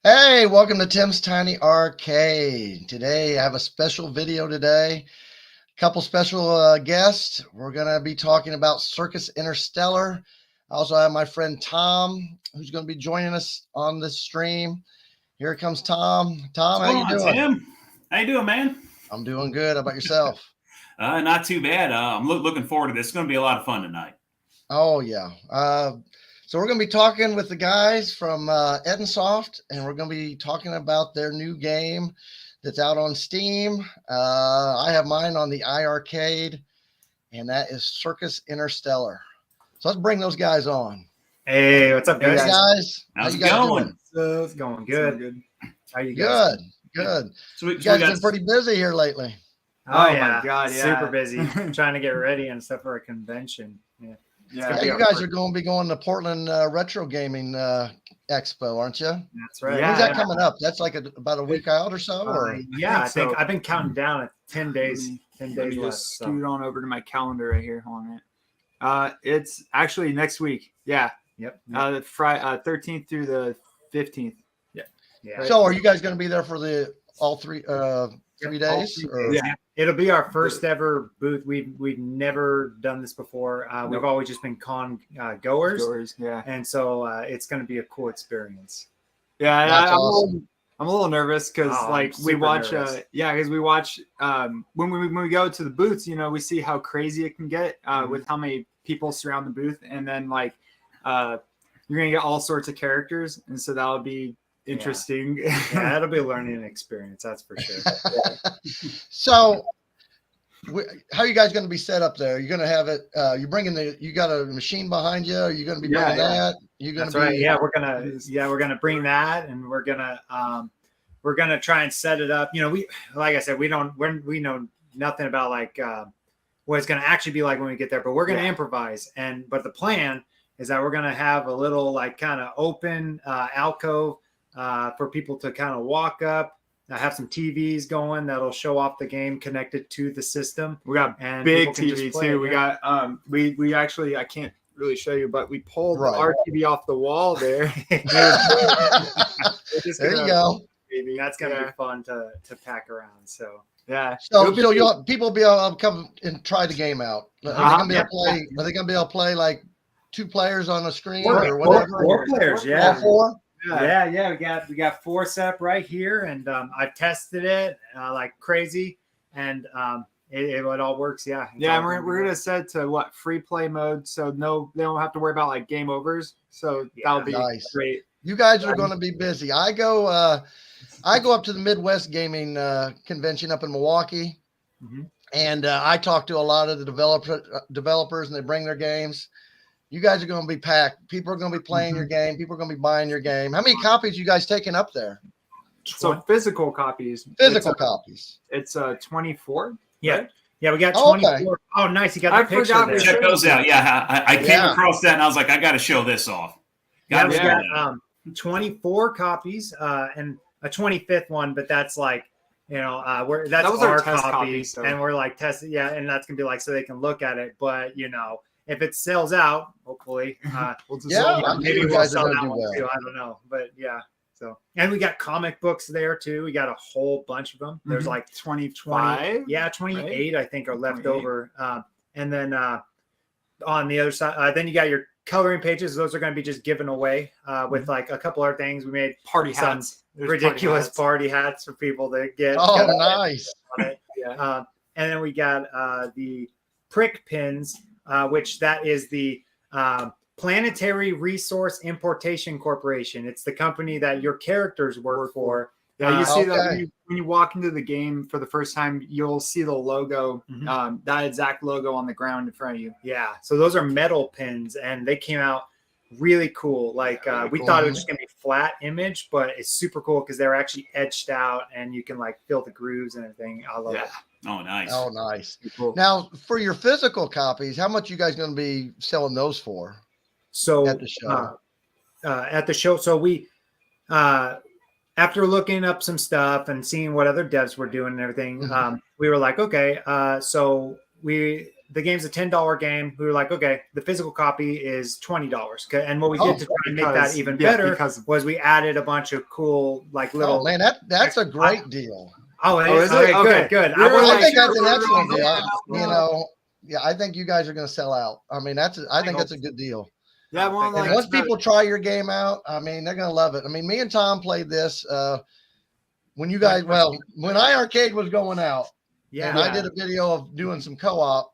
Hey, welcome to Tim's Tiny Arcade. Today, I have a special video today. A couple special guests. We're going to be talking about Circus Interstellar. I also have my friend Tom, who's going to be joining us on this stream. Here comes Tom. Tom, how you doing? Tim? How you doing, man? I'm doing good. How about yourself? Not too bad. I'm looking forward to this. It's going to be a lot of fun tonight. Oh, yeah. So we're going to be talking with the guys from Ettinsoft, and we're going to be talking about their new game that's out on Steam. I have mine on the iArcade, and that is Circus Interstellar. So let's bring those guys on. Hey, what's up, guys? Hey, guys. How's it going? It's going good. How you guys? Good. So You guys have been pretty busy here lately. Oh yeah, my God, yeah. Super busy. Trying to get ready and stuff for a convention. Yeah, you guys are going to be going to Portland Retro Gaming Expo, aren't you? That's right. When's that coming up? That's like about a week out or so? Or? I think I've been counting down at 10 days. 10 days left. Just scoot on over to my calendar right here. Hold on it. It's actually next week. Yeah. Yep. The Friday 13th through the 15th. Yeah. So are you guys going to be there for all three days? Yeah. It'll be our first ever booth. We've never done this before. We've always just been con goers. Yeah. And so it's going to be a cool experience. Yeah. That's awesome. I'm a little nervous because we watch. Because we watch when we go to the booths. You know, we see how crazy it can get with how many people surround the booth, and then you're gonna get all sorts of characters, and so that'll be interesting. Yeah, it'll be a learning experience, that's for sure. So how are you guys going to be set up there? You're going to have it you got a machine behind you? Are you going to be bringing that? You're going That's right. Yeah, we're gonna bring that, and we're gonna try and set it up. You know, like I said, we know nothing about what it's gonna actually be like when we get there, but we're gonna improvise. But the plan is that we're gonna have a little kind of open alcove for people to kind of walk up. I have some TVs going that'll show off the game connected to the system. We got big TV too. We got we actually, I can't really show you, but we pulled the RTV off the wall there. There you go. That's gonna be fun to pack around. So yeah. So people will be able to come and try the game out. Are they gonna be able to play like 2 players on a screen or whatever? 4 players, yeah. All 4? Yeah. We got 4 set right here, and I've tested it like crazy, and it all works. Yeah. Yeah, we're gonna set to free play mode, so they don't have to worry about game overs. So that'll be nice. Great. You guys are going to be busy. I go up to the Midwest Gaming Convention up in Milwaukee, and I talk to a lot of the developers, and they bring their games. You guys are going to be packed. People are going to be playing your game. People are going to be buying your game. How many copies you guys taking up there? So physical copies. Copies. It's 24. Yeah. Right? Yeah, we got 24. Okay. Oh, nice. You got the picture there. Check those out. Yeah, I came across that and I was like, I got to show this off. We got 24 copies and a 25th one, but that's that's our copies, and we're testing. Yeah, and that's gonna be so they can look at it. But if it sells out, hopefully, we'll just maybe we'll sell that one too. I don't know, but yeah. So, and we got comic books there too. We got a whole bunch of them. There's 25. 28, right? I think, are left over. And then on the other side, then you got your coloring pages. Those are going to be just given away with a couple other things. We made party hats. Ridiculous party hats for people to get. Oh, nice. And then we got the prick pins, which that is the Planetary Resource Importation Corporation. It's the company that your characters work for. Yeah, you see that when you walk into the game for the first time, you'll see the logo, that exact logo on the ground in front of you. Yeah, so those are metal pins, and they came out really cool. We thought it was just gonna be flat image, but it's super cool because they're actually etched out, and you can feel the grooves and everything. I love it. Oh, nice. Oh, nice. Cool. Now, for your physical copies, how much you guys going to be selling those for? So at the show, so we, after looking up some stuff and seeing what other devs were doing and everything, we were like, okay, so the game's a $10 game. We were like, okay, the physical copy is $20. And what we did to try and make that even better was we added a bunch of cool, like little. Oh man, that's a great deal. Oh, is it? Okay, good. I think that's an excellent deal. You know, yeah, I think you guys are going to sell out. I mean, I think that's a good deal. Yeah, well, like, once people try your game out, I mean, they're going to love it. I mean, me and Tom played this when you guys, when iArcade was going out. Yeah, and I did a video of doing some co-op.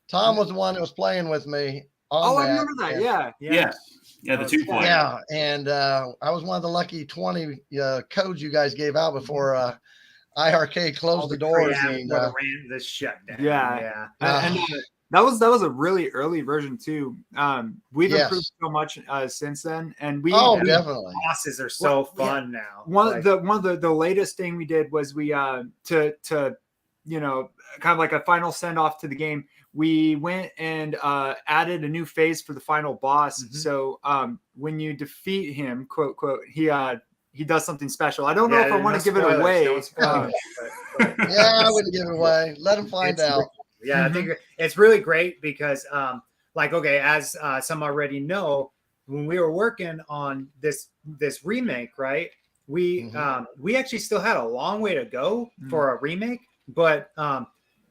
Tom was the one that was playing with me. I remember that. Yeah, the 2 player. Yeah, and I was one of the lucky 20 codes you guys gave out before iArcade closed the doors. And ran the shutdown. Yeah. And that was a really early version too. We've improved so much since then, and definitely bosses are so fun now. One of the latest thing we did was we to you know, kind of like a final send off to the game. We went and added a new phase for the final boss. Mm-hmm. So when you defeat him, quote, he does something special. I don't know if I want to give it away. Yeah, I wouldn't give it away. Let him find out. Yeah, I think it's really great because, as some already know, when we were working on this remake, right, we actually still had a long way to go for a remake. But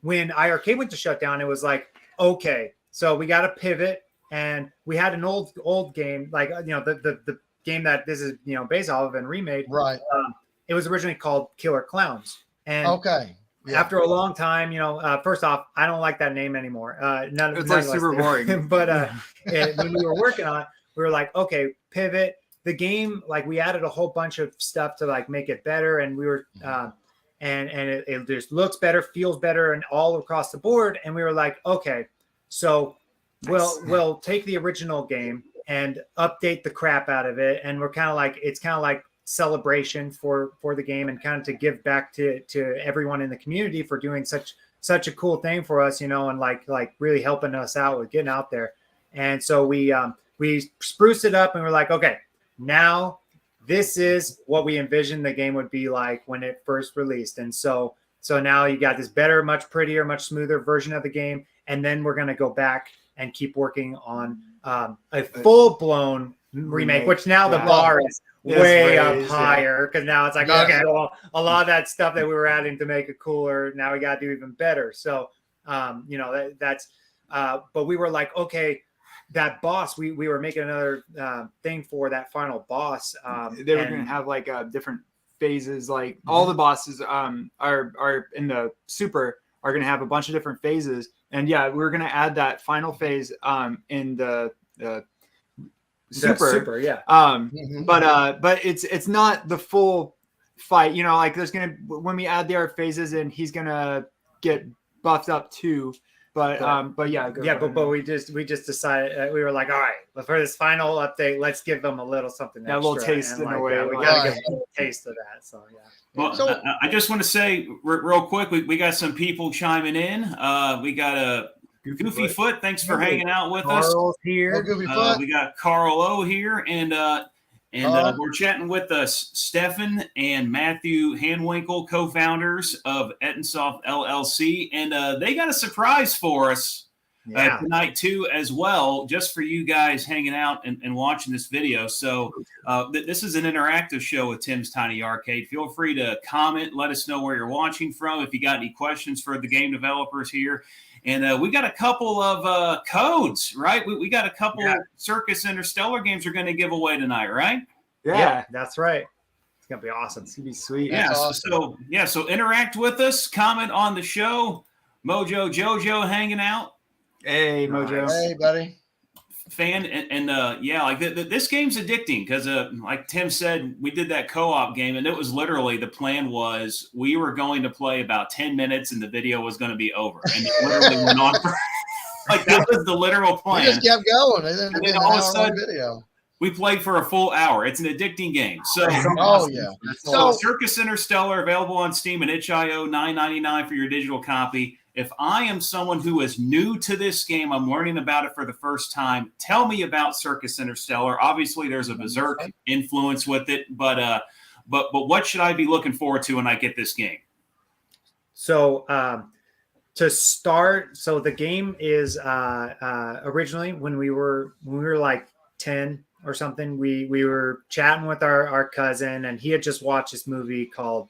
when iArcade went to shut down, it was like, okay, so we got to pivot, and we had an old game, like the game that this is based off of and remade. Right. It was originally called Killer Clowns, and after a long time, first off, I don't like that name anymore. It's like super boring. But when we were working on it, we were like, okay, pivot. The game, like we added a whole bunch of stuff to like make it better, and we were. And it just looks better, feels better, and all across the board. And we were like, okay, so we'll take the original game and update the crap out of it. And we're kind of like celebration for the game, and kind of to give back to everyone in the community for doing such a cool thing for us, and like really helping us out with getting out there. And so we spruced it up, and we're like, okay, now. This is what we envisioned the game would be like when it first released. And so now you got this better, much prettier, much smoother version of the game. And then we're going to go back and keep working on a full-blown remake, which now the bar is way up higher, because now it's like, okay, well, a lot of that stuff that we were adding to make it cooler, now we got to do even better. So, that's but we were like, okay, that boss, we were making another thing for that final boss. They were going to have like different phases. Like all the bosses are in the super are going to have a bunch of different phases. And we're going to add that final phase in the super. But it's not the full fight. Like there's going to, when we add the other phases in, he's going to get buffed up too. But we just decided, we were like, all right, for this final update, let's give them a little something extra. A little taste in a way. We got to give them a taste of that. So Well, I just want to say real quick, we got some people chiming in. We got a Goofy Foot. Thanks for hanging out with us. Carl's here. We got Carl O here, and we're chatting with Stephan and Matthew Hanewinckel, co-founders of Ettinsoft LLC, and they got a surprise for us tonight too, as well, just for you guys hanging out and watching this video. So this is an interactive show with Tim's Tiny Arcade. Feel free to comment, let us know where you're watching from, if you got any questions for the game developers here. And we got a couple of codes, right? We got a couple Circus Interstellar games we're going to give away tonight, right? Yeah, that's right. It's going to be awesome. It's going to be sweet. Yeah, awesome. So interact with us, comment on the show. Mojo Jojo hanging out. Hey, Mojo. Hey, buddy. Fan this game's addicting because like Tim said, we did that co-op game, and it was literally, the plan was we were going to play about 10 minutes and the video was going to be over, and it literally went on for like that was the literal plan. We just kept going, and then all of a sudden video we played for a full hour. It's an addicting game. So so Circus Interstellar, available on Steam and itch.io, $9.99 for your digital copy. If I am someone who is new to this game, I'm learning about it for the first time, tell me about Circus Interstellar. Obviously, there's a Berserk influence with it, but what should I be looking forward to when I get this game? So to start, so the game is originally when we were like 10 or something, we were chatting with our cousin, and he had just watched this movie called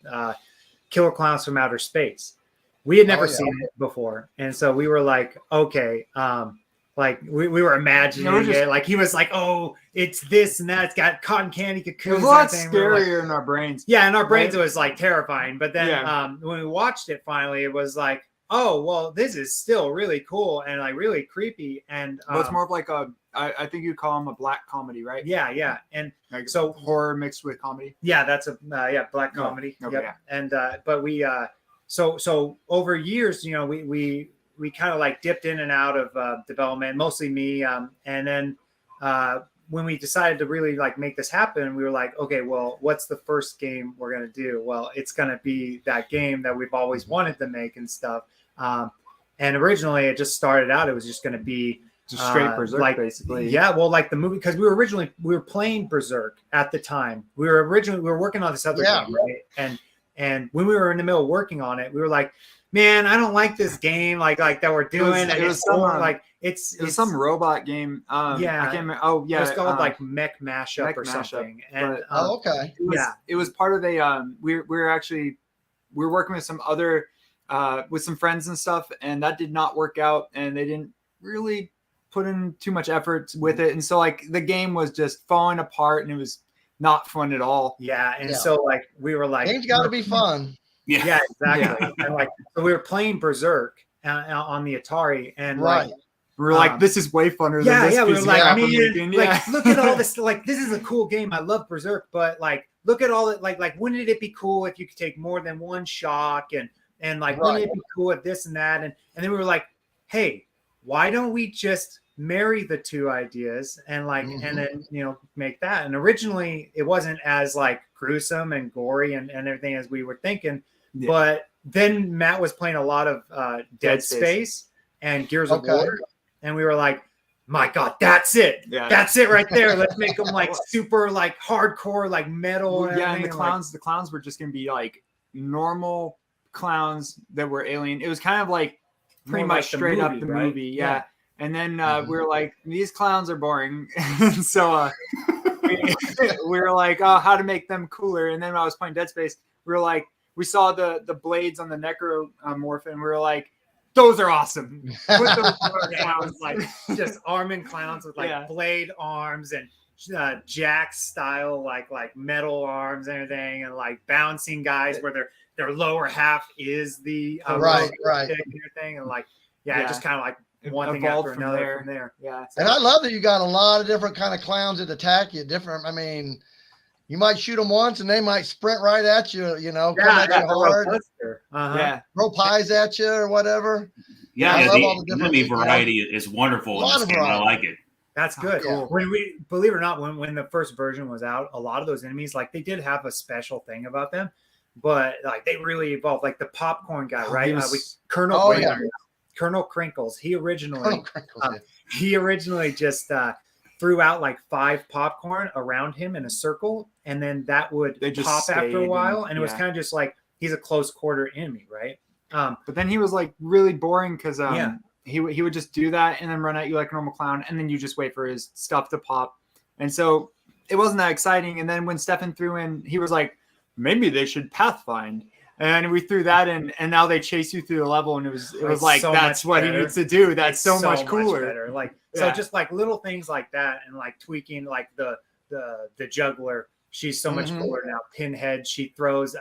Killer Clowns from Outer Space. We had never seen it before, and so we were like, okay, like we were imagining it. Like he was like, oh, it's this and that. It's got cotton candy cocoons. It was a lot scarier in our brains. Yeah, in our brains it was like terrifying. But then when we watched it finally, it was like, oh, well, this is still really cool and like really creepy. And it's more of like I think you call them a black comedy, right? Yeah. And like so horror mixed with comedy. Yeah, that's a black comedy. Okay, yep. And but we so over years, you know, we kind of like dipped in and out of development, mostly me. And then when we decided to really like make this happen, we were like, okay, well, what's the first game we're going to do? Well, it's going to be that game that we've always wanted to make and stuff. And originally it just started out, it was just going to be just straight Berserk, like, basically. Yeah, well, like the movie, because we were playing Berserk at the time. We were working on this other game, right? And when we were in the middle of working on it, we were like, man, I don't like this game like that we're doing. It was some robot game. I can't remember. Oh yeah, it was called like Mech Mashup or something. And okay, it was part of a. We were working with some other with some friends and stuff, and that did not work out, and they didn't really put in too much effort with it, and so like the game was just falling apart, and it was not fun at all. Yeah, and so like we were like, games got to be fun. Yeah, exactly. And like, so we were playing Berserk on the Atari, and like we were like, this is way funner than this. Yeah, we were like, like, look at all this. Like, this is a cool game. I love Berserk, but like, look at all it. Like, wouldn't it be cool if you could take more than one shock, and like, wouldn't it be cool at this and that? And then we were like, hey, why don't we just marry the two ideas and like, and then, you know, make that. And originally it wasn't as like gruesome and gory and everything as we were thinking. Yeah. But then Matt was playing a lot of Dead Space and Gears of War. And we were like, my God, that's it. Yeah. That's it right there. Let's make them like super like hardcore, like metal. Yeah. And the clowns were just going to be like normal clowns that were alien. It was kind of like pretty much like straight up the movie. Yeah. And then we were like, these clowns are boring. So we were like, oh, how to make them cooler. And then when I was playing Dead Space, we were like, we saw the blades on the necromorph, and we were like, those are awesome. Put those clowns, like just arming clowns with like blade arms and Jack style like metal arms and everything, and like bouncing guys where their lower half is the right and everything, and like just kind of like one thing after another from there. Yeah. So. And I love that you got a lot of different kind of clowns that attack you. I mean, you might shoot them once and they might sprint right at you, you know, come at you hard. Throw pies at you or whatever. Yeah, the enemy variety is wonderful. I like it. That's good. Cool. When we, believe it or not, when the first version was out, a lot of those enemies, like they did have a special thing about them, but like they really evolved. Like the popcorn guy, right? Colonel Crinkles. He originally just threw out like 5 popcorn around him in a circle, and then that would pop after a while, and it was kind of just like he's a close quarter enemy, right? But then he was like really boring because he would just do that and then run at you like a normal clown, and then you just wait for his stuff to pop, and so it wasn't that exciting. And then when Stephan threw in, he was like, maybe they should pathfind. And we threw that in, and now they chase you through the level, and it was like so that's what he needs to do. That's so much cooler. Better. Like so, just like little things like that, and like tweaking, like the juggler. She's so much cooler now. Pinhead, she throws.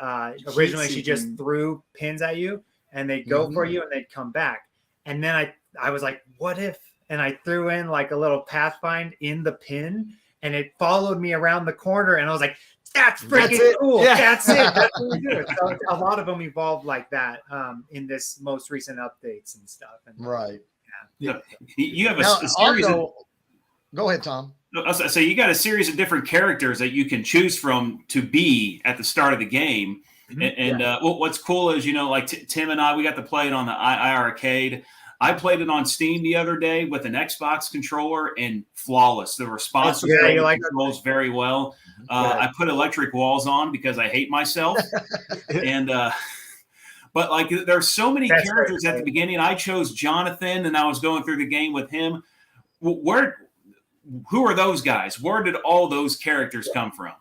Originally, she just threw pins at you, and they'd go for you, and they'd come back. And then I was like, what if? And I threw in like a little pathfind in the pin, and it followed me around the corner, and I was like, that's freaking cool. Yeah. That's it. That's what we do. So a lot of them evolved like that in this most recent updates and stuff. And, Yeah. You have a series of... Go ahead, Tom. So you got a series of different characters that you can choose from to be at the start of the game. And what's cool is, you know, like Tim and I, we got to play it on the II Arcade. I played it on Steam the other day with an Xbox controller, and flawless. The response controls very well. I put electric walls on because I hate myself. And But like, there's so many That's characters right. at the beginning. I chose Jonathan, and I was going through the game with him. Who are those guys? Where did all those characters come from?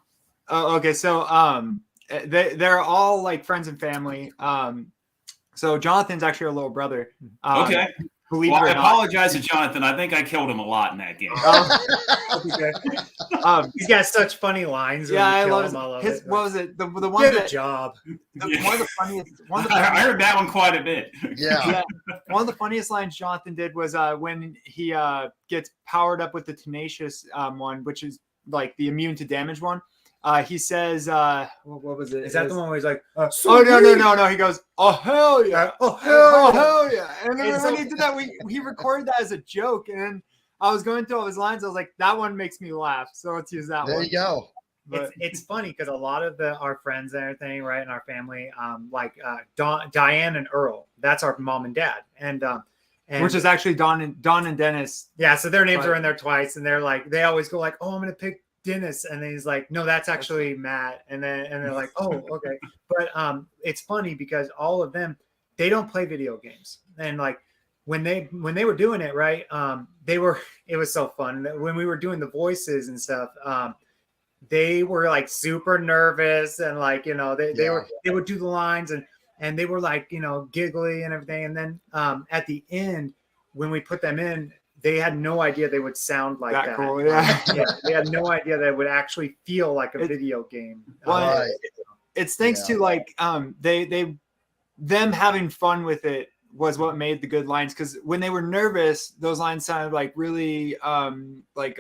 Oh, okay. So they're all like friends and family. So Jonathan's actually our little brother. Okay. Believe Well, it or I not. apologize to Jonathan. I think I killed him a lot in that game. He's got such funny lines. Yeah, I love love it. What was it? The one Get a that job. Yeah. one of the funniest. I heard that one quite a bit. Yeah. One of the funniest lines Jonathan did was when he gets powered up with the tenacious one, which is like the immune to damage one. He says, what was it? Is that the one where he's like, oh no. He goes, oh hell yeah, oh hell yeah. And then when he did that, he recorded that as a joke, and then I was going through all his lines. I was like, that one makes me laugh, so let's use that There one. you go. But it's funny because a lot of our friends and everything, right, in our family, like Diane and Earl, that's our mom and dad, and which is actually Don and Dennis. Yeah, so their names are in there twice, and they're like, they always go like, oh, I'm gonna pick Dennis, and then he's like, no, that's actually Matt, and they're like, oh, okay. But it's funny because all of them, they don't play video games, and like when they were doing it, right, it was so fun when we were doing the voices and stuff. They were like super nervous, and like, you know, they would do the lines, and they were like, you know, giggly and everything, and then at the end when we put them in, they had no idea they would sound like that. Cool, yeah. They had no idea that it would actually feel like a video game. Right. It's thanks to like them having fun with it was what made the good lines, because when they were nervous, those lines sounded like really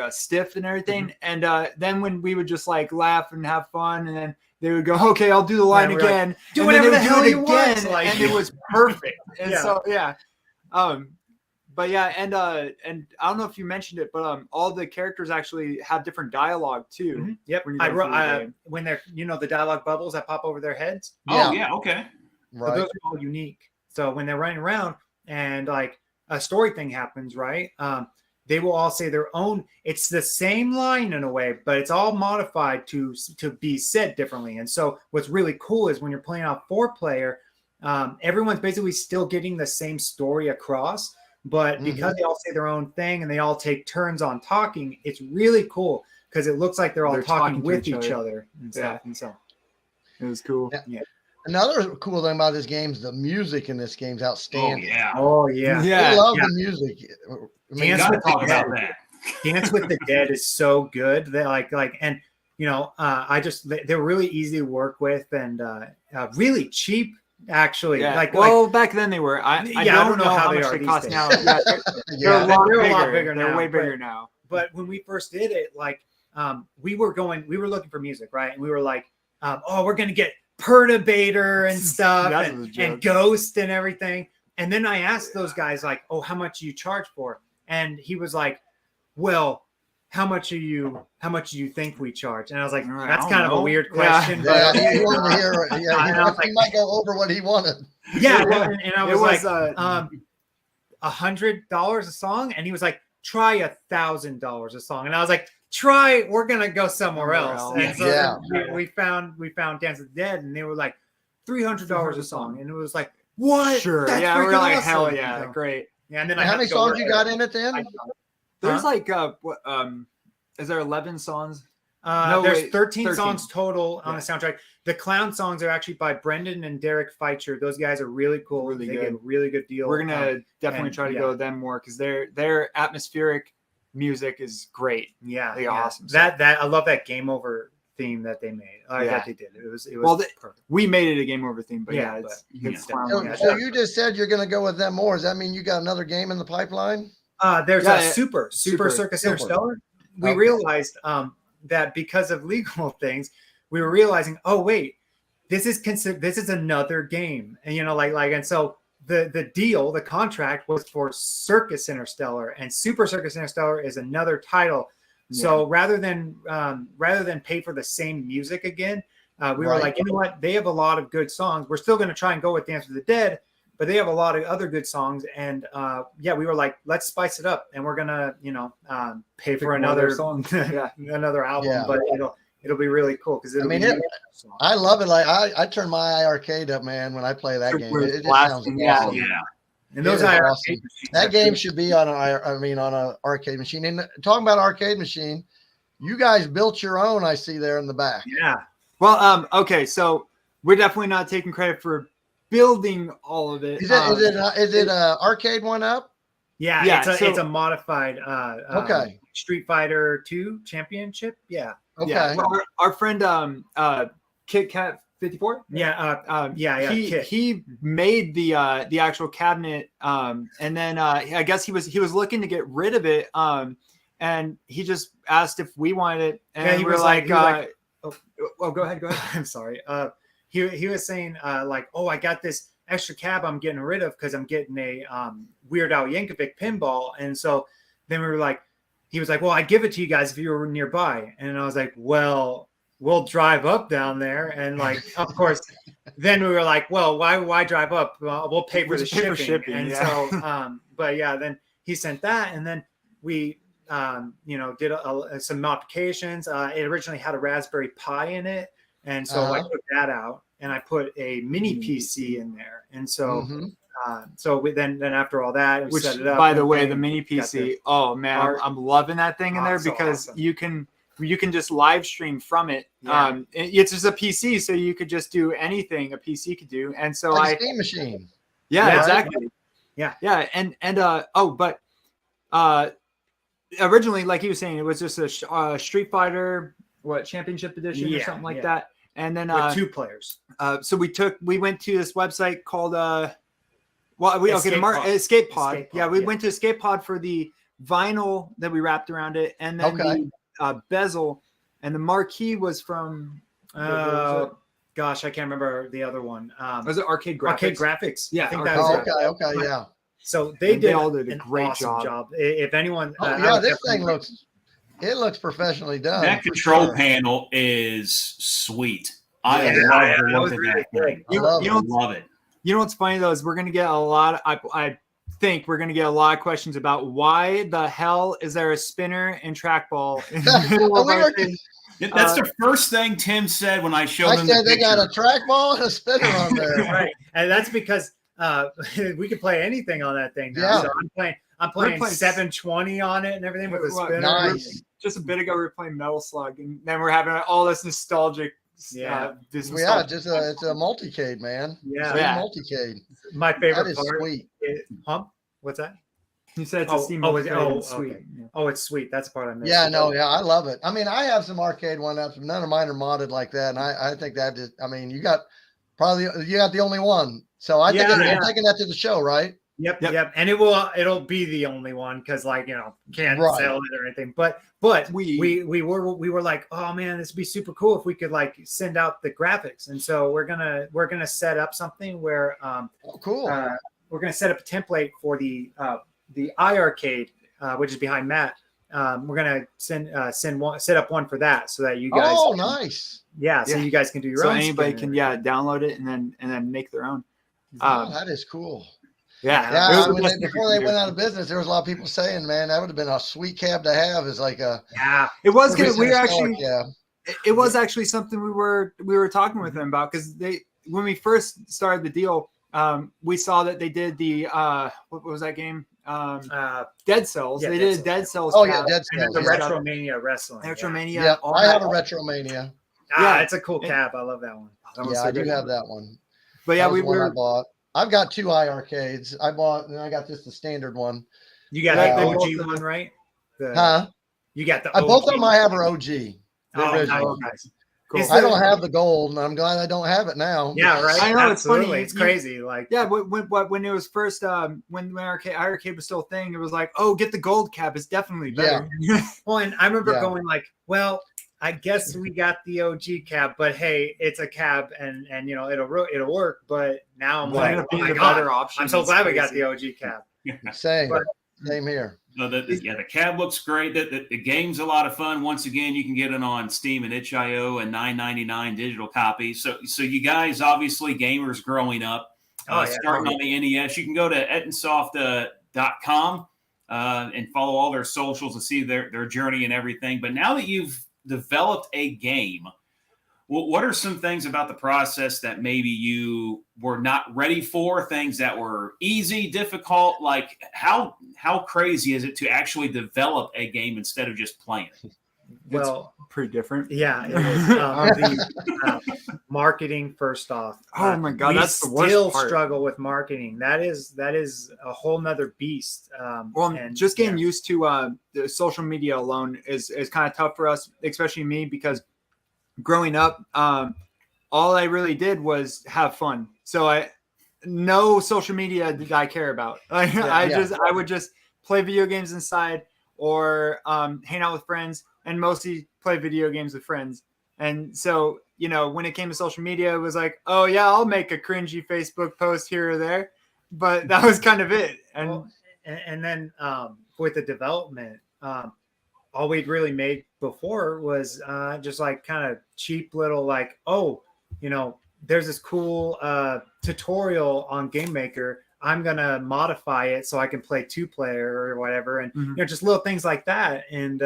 stiff and everything. Mm-hmm. And then when we would just like laugh and have fun, and then they would go, okay, I'll do the line again. Like, do whatever the hell you want. Like, and it was perfect. And so but yeah, and I don't know if you mentioned it, but all the characters actually have different dialogue too. Mm-hmm. Yep. When they're, you know, the dialogue bubbles that pop over their heads. Oh yeah, okay. Right. So those are all unique. So when they're running around and like a story thing happens, right? They will all say their own. It's the same line in a way, but it's all modified to be said differently. And so what's really cool is when you're playing on 4-player, everyone's basically still getting the same story across. But because they all say their own thing and they all take turns on talking, it's really cool because it looks like they're all talking with each other and stuff. And so it was cool. Yeah. Another cool thing about this game is the music in this game's outstanding. Oh yeah. I love the music. I mean, you gotta talk about that. Dance with the Dead is so good. They and you know, they're really easy to work with and really cheap. Actually, back then they were. I don't know how much they cost now. They're a lot bigger. They're way bigger now. But when we first did it, we were looking for music, right? And we were like, we're gonna get Perturbator and stuff, and Ghost and everything. And then I asked those guys, like, oh, how much do you charge for? And he was like, well, how much do you think we charge? And I was like, that's kind of a weird question. Yeah, he might go over what he wanted. Yeah, and I was like, $100 a song, and he was like, try $1,000 a song, and I was like, we're gonna go somewhere else. And so we found Dance with the Dead, and they were like $300 a song, and it was like, what? Sure, we're like, awesome. Hell yeah, great. Yeah, and then how many songs you got in it then? There's is there 11 songs? There's 13 songs total on the soundtrack. The clown songs are actually by Brendan and Derek Feitcher. Those guys are really cool. They get a really good deal. We're gonna definitely try to go with them more because their atmospheric music is great. Yeah, they're awesome. That I love that Game Over theme that they made. That they did. It was perfect. We made it a Game Over theme, but So you just said you're gonna go with them more. Does that mean you got another game in the pipeline? There's a Super Circus Interstellar. We realized that because of legal things, we were realizing, oh wait, this is another game, and and so the contract was for Circus Interstellar, and Super Circus Interstellar is another title. Yeah. So rather than pay for the same music again, we were like, you know what, they have a lot of good songs. We're still going to try and go with Dance with the Dead, but they have a lot of other good songs, and we were like, let's spice it up, and we're gonna, pay for another song, another album, but it'll be really cool because I love it. Like I turn my arcade up, man, when I play that game. It just sounds awesome. Yeah. And those awesome. That game should be on an arcade machine. And talking about arcade machine, you guys built your own. I see there in the back. Yeah. Well, okay, so we're definitely not taking credit for building all of it. Is it a arcade one up? Yeah. It's a modified Street Fighter 2 championship. Yeah. Okay. Yeah. Well, our friend Kit Kat 54. He made the actual cabinet, and then I guess he was looking to get rid of it, and he just asked if we wanted it, and he we were like, oh, go ahead. I'm sorry. He was saying oh, I got this extra cab I'm getting rid of because I'm getting a Weird Al Yankovic pinball, and so then we were like, he was like, well, I'd give it to you guys if you were nearby, and I was like, well, we'll drive up down there. And like, of course, then we were like, well, why drive up? We'll pay for the shipping. And so, but yeah, then he sent that. And then we, did some modifications. It originally had a Raspberry Pi in it. And so I took that out and I put a mini PC in there. And so, then after all that, we set it up. By the way, the mini PC, oh man, I'm loving that thing in there because awesome. You can just live stream from it. Yeah. It's just a PC, so you could just do anything a PC could do. And so like a Steam machine. Yeah, exactly. Yeah. Yeah. But originally, like he was saying, it was just a Street Fighter, championship edition or something like that. And then with 2 players. So we went to this website called Escape Pod. Yeah, we went to Escape Pod for the vinyl that we wrapped around it, and then the bezel, and the marquee was from gosh, I can't remember the other one. Was it Arcade Graphics? Arcade Graphics. Yeah, I think that was okay, yeah. So they all did a great awesome job. If anyone, this thing looks professionally done. That control panel is sweet. I love it. You know what's funny though is we're gonna get a lot. I think we're gonna get a lot of questions about why the hell is there a spinner and trackball in the middle of our thing? That's the first thing Tim said when I showed him. I said they got a trackball and a spinner on there, right? And that's because we can play anything on that thing now. Yeah. So I'm playing 720 on it and everything with a spinner. Nice. Just a bit ago we were playing Metal Slug, and then we're having all this nostalgic. It's a multicade, man. Yeah. Multicade. My favorite that is part. Sweet. What's that? You said it's a Steam multicade. Sweet. Okay. Oh, it's sweet. That's the part I missed. Yeah, I love it. I mean, I have some arcade one-ups, but none of mine are modded like that. And I think that is, I mean, you got the only one. So I'm taking that to the show, right? Yep. And it'll be the only one because can't sell it or anything. But we were like, oh man, this would be super cool if we could like send out the graphics. And so we're gonna set up something where cool. We're gonna set up a template for the iArcade, which is behind Matt. We're gonna set up one for that so that you guys. Oh, nice. Yeah, so you guys can do your own. So anybody can download it and then make their own. That is cool. Yeah. Before they went out of business, there was a lot of people saying, "Man, that would have been a sweet cab to have." Is like a It was good. It was actually something we were talking with them about because when we first started the deal, we saw that they did the what was that game? Dead Cells. Yeah, they Dead did Cells. Dead Cells. Oh yeah, Dead Cells. The Retromania wrestling. Retromania. Yeah, I have a Retromania. It's a cool cab. I love that one. I do have that one. But yeah, I bought. I've got 2 iArcades. I bought, and I got just the standard one. You got the OG one, right? You got the OG. Both of them I have are OG. Nice. Cool. I don't have the gold, and I'm glad I don't have it now. Yeah, right. I know. Absolutely. It's funny. It's crazy. Like, when it was first, when iArcade was still a thing, it was like, oh, get the gold cab. It's definitely better. Yeah. Well, and I remember going like, well, I guess we got the OG cab, but hey, it's a cab, and it'll work. But now I'm like, oh my God, option. I'm so glad we got the OG cab. Same here. No, the cab looks great. The game's a lot of fun. Once again, you can get it on Steam and itch.io and $9.99 digital copies. So you guys, obviously gamers growing up, starting on the NES, you can go to Ettinsoft.com and follow all their socials and see their journey and everything. But now that you've developed a game, what are some things about the process that maybe you were not ready for, things that were easy, difficult? Like how crazy is it to actually develop a game instead of just playing it? Well, it's pretty different. Yeah, it is. The marketing, first off. Oh my God, that's the worst still part. Struggle with marketing. That is a whole nother beast. And just getting used to the social media alone is kind of tough for us, especially me, because growing up, all I really did was have fun. So no social media did I care about. I would just play video games inside or hang out with friends, and mostly play video games with friends. And so, when it came to social media, it was like, oh yeah, I'll make a cringy Facebook post here or there, but that was kind of it. And then with the development, all we'd really made before was just like kind of cheap little like, there's this cool tutorial on Game Maker. I'm going to modify it so I can play 2-player or whatever. And, just little things like that. And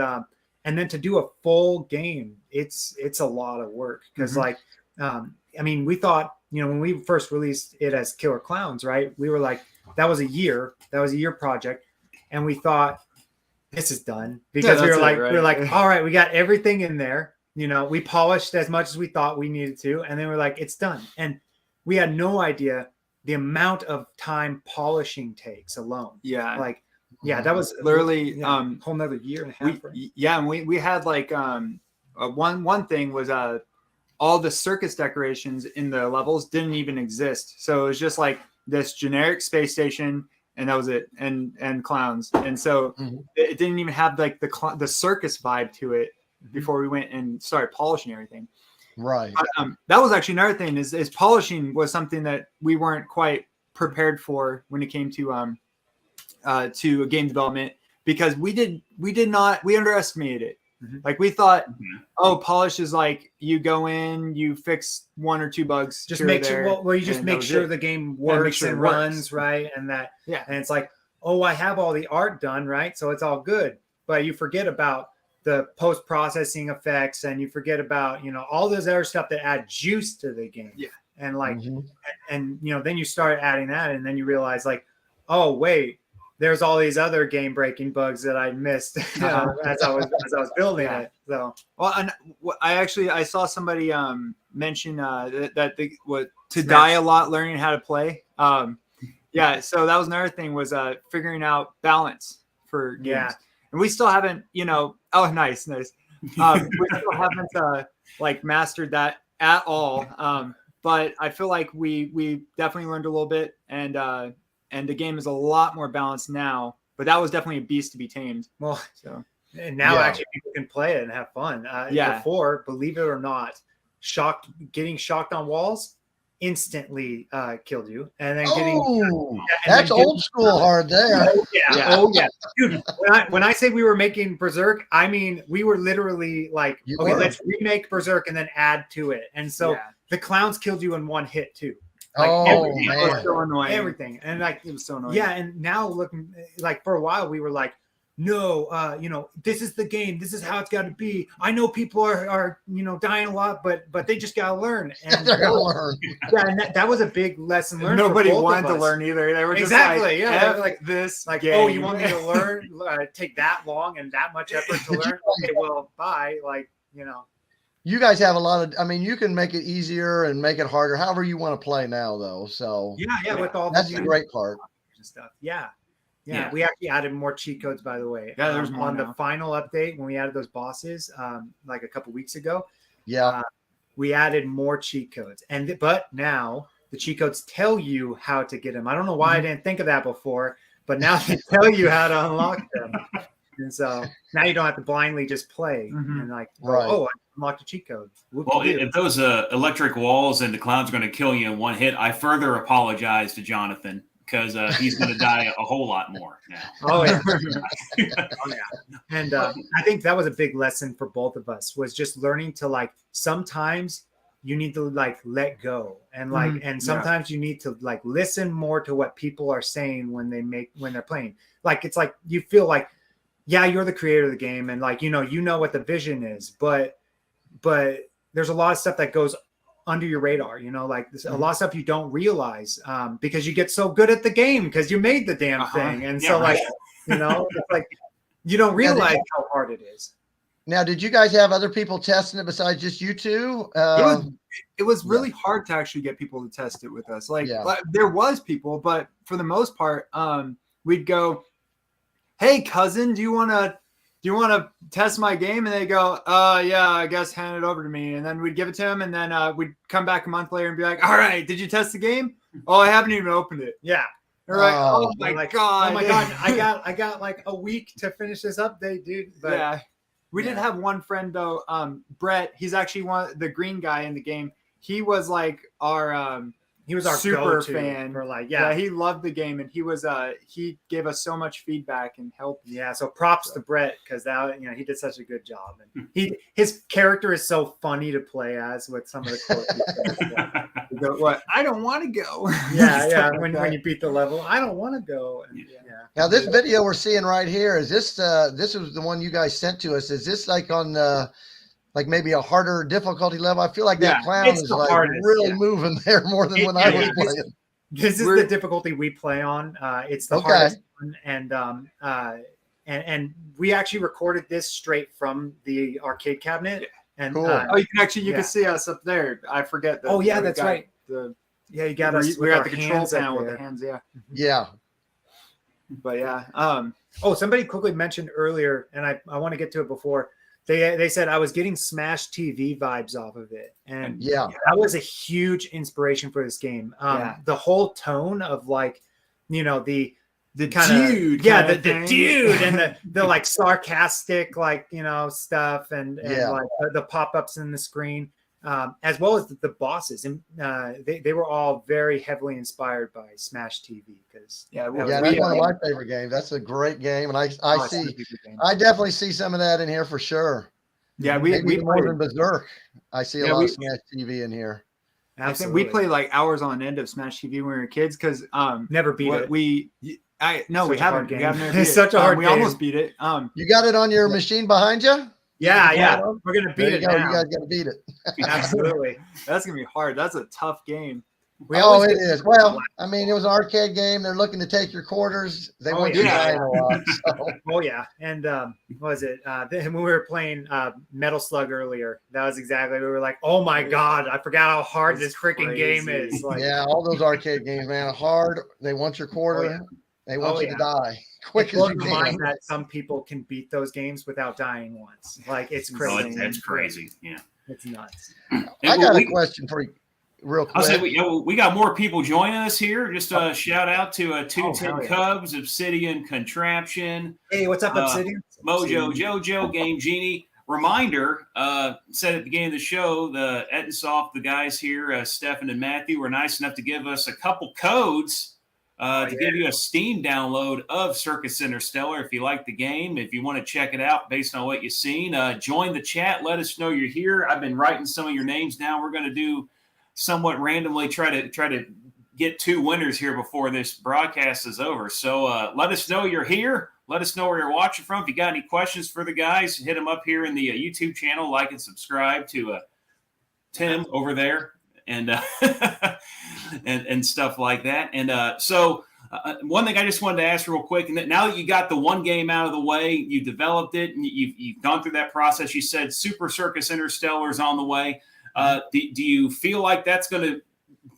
then to do a full game, it's a lot of work. Because we thought, when we first released it as Killer Clowns, right? We were like, that was a year project. And we thought, this is done, because we were like, all right, we got everything in there. We polished as much as we thought we needed to. And then we're like, it's done. And we had no idea the amount of time polishing takes alone. Yeah. That was literally a whole nother year and a half. And we had one thing was all the circus decorations in the levels didn't even exist. So it was just like this generic space station, and that was it, and clowns. And so it didn't even have like the circus vibe to it before we went and started polishing everything. Right. That was actually another thing is polishing was something that we weren't quite prepared for when it came to game development, because we underestimated it. Like we thought, polish is like you go in, you fix 1 or 2 bugs. Just make sure. Well, you just make sure the game works and runs right, and that. Yeah. And it's like, I have all the art done right, so it's all good. But you forget about the post-processing effects, and you forget about all those other stuff that add juice to the game. Yeah. And and then you start adding that, and then you realize like, oh wait, there's all these other game-breaking bugs that I missed as I was building it. So, and I saw somebody mention to die a lot, learning how to play. So that was another thing, was figuring out balance for games. Yeah. And we still haven't, nice. We still haven't mastered that at all. But I feel like we definitely learned a little bit, and the game is a lot more balanced now. But that was definitely a beast to be tamed. Well, and now actually people can play it and have fun. Before, believe it or not, getting shocked on walls instantly killed you, and then that's old school hard there. Dude, when I say we were making Berserk, I mean we were literally like, let's remake Berserk and then add to it. And so the clowns killed you in one hit too. Everything was so annoying. Everything, and it was so annoying. Yeah, and now looking for a while, we were like, no, this is the game. This is how it's got to be. I know people are dying a lot, but they just got to learn. And they're going to learn. Yeah, and that was a big lesson learned. Nobody wanted to learn either. They were just exactly, they were like this. Like, game. You want me to learn? Take that long and that much effort to learn? Okay, well, bye. You guys have a lot of. You can make it easier and make it harder, however you want to play now, though. So with all that's the great part and stuff. Yeah, we actually added more cheat codes, by the way. Yeah, there's more on now. The final update when we added those bosses, like a couple weeks ago. Yeah, we added more cheat codes, but now the cheat codes tell you how to get them. I don't know why I didn't think of that before, but now they tell you how to unlock them. And so now you don't have to blindly just play and I unlocked a cheat code. Well, if those electric walls and the clown's are going to kill you in one hit, I further apologize to Jonathan, because he's going to die a whole lot more now. Oh yeah. And I think that was a big lesson for both of us, was just learning to sometimes you need to let go, and and sometimes you need to listen more to what people are saying when they're playing. It's like you feel like yeah, you're the creator of the game, and like you know what the vision is, but there's a lot of stuff that goes under your radar, like a lot of stuff you don't realize because you get so good at the game because you made the damn thing, and so like it's like you don't realize how hard it is. Now, did you guys have other people testing it besides just you two? It was really hard to actually get people to test it with us. Like there was people, but for the most part, we'd go, "Hey, cousin, do you want to test my game?" And they go, yeah, I guess hand it over to me. And then we'd give it to him, and then we'd come back a month later and be like, "All right, did you test the game?" "Oh, I haven't even opened it." Yeah. All right. Oh my god. Oh my god. I got like a week to finish this update, dude. But yeah. We did have one friend though, Brett. He's actually the green guy in the game. He was like our he was our super fan. For like he loved the game, and he gave us so much feedback and help. Yeah, so props to Brett because he did such a good job, and his character is so funny to play as with some of the quotes. What? I don't want to go. Yeah. When you beat the level, I don't want to go. And, Now this video we're seeing right here is this. This was the one you guys sent to us. Is this like on like maybe a harder difficulty level? I feel like that clown is like really moving there more than when I was playing. This is the difficulty we play on. It's the hardest one, and we actually recorded this straight from the arcade cabinet. And cool. You can see us up there. I forget that. Oh yeah, that's right. You got us. We're at the control panel with the hands. Yeah. But somebody quickly mentioned earlier, and I want to get to it before. They said I was getting Smash TV vibes off of it, and that was a huge inspiration for this game. The whole tone of like, the kind dude, the dude, and the like sarcastic like stuff, and like the pop-ups in the screen, as well as the bosses, and they were all very heavily inspired by Smash TV because that's one of my favorite games. That's a great game, and I definitely see some of that in here for sure. Yeah, we more than Berserk. I see a lot of Smash TV in here. Absolutely. I think we played like hours on end of Smash TV when we were kids because never beat it. We haven't. It's such a hard game. We almost beat it. You got it on your machine behind you? Yeah. We're gonna beat it now. You guys got to beat it. Absolutely. That's gonna be hard. That's a tough game. It is. Well, I mean, it was an arcade game. They're looking to take your quarters. They want you dying a lot. So. Oh yeah, and what was it? When we were playing Metal Slug earlier, that was exactly. We were like, "Oh my god, I forgot how hard this freaking game is." Like, all those arcade games, man, hard. They want your quarter. They want you to die quick as you can. That some people can beat those games without dying once. Like it's crazy. That's crazy. Yeah, it's nuts. I got a question for you. Real quick. I'll say we got more people joining us here. Just a shout out to 210 Cubs, Obsidian Contraption. Hey, what's up, Obsidian? Mojo, JoJo, Game Genie. Reminder, said at the beginning of the show, the Ettinsoft, the guys here, Stephan and Matthew, were nice enough to give us a couple codes to give you a Steam download of Circus Interstellar if you like the game. If you want to check it out based on what you've seen, join the chat. Let us know you're here. I've been writing some of your names down. We're going to do somewhat randomly try to get two winners here before this broadcast is over. So let us know you're here. Let us know where you're watching from. If you got any questions for the guys, hit them up here in the YouTube channel. Like and subscribe to Tim over there and and stuff like that. And so one thing I just wanted to ask real quick, and now that you got the one game out of the way, you developed it, and you've gone through that process. You said Super Circus Interstellar is on the way. Do you feel like that's going to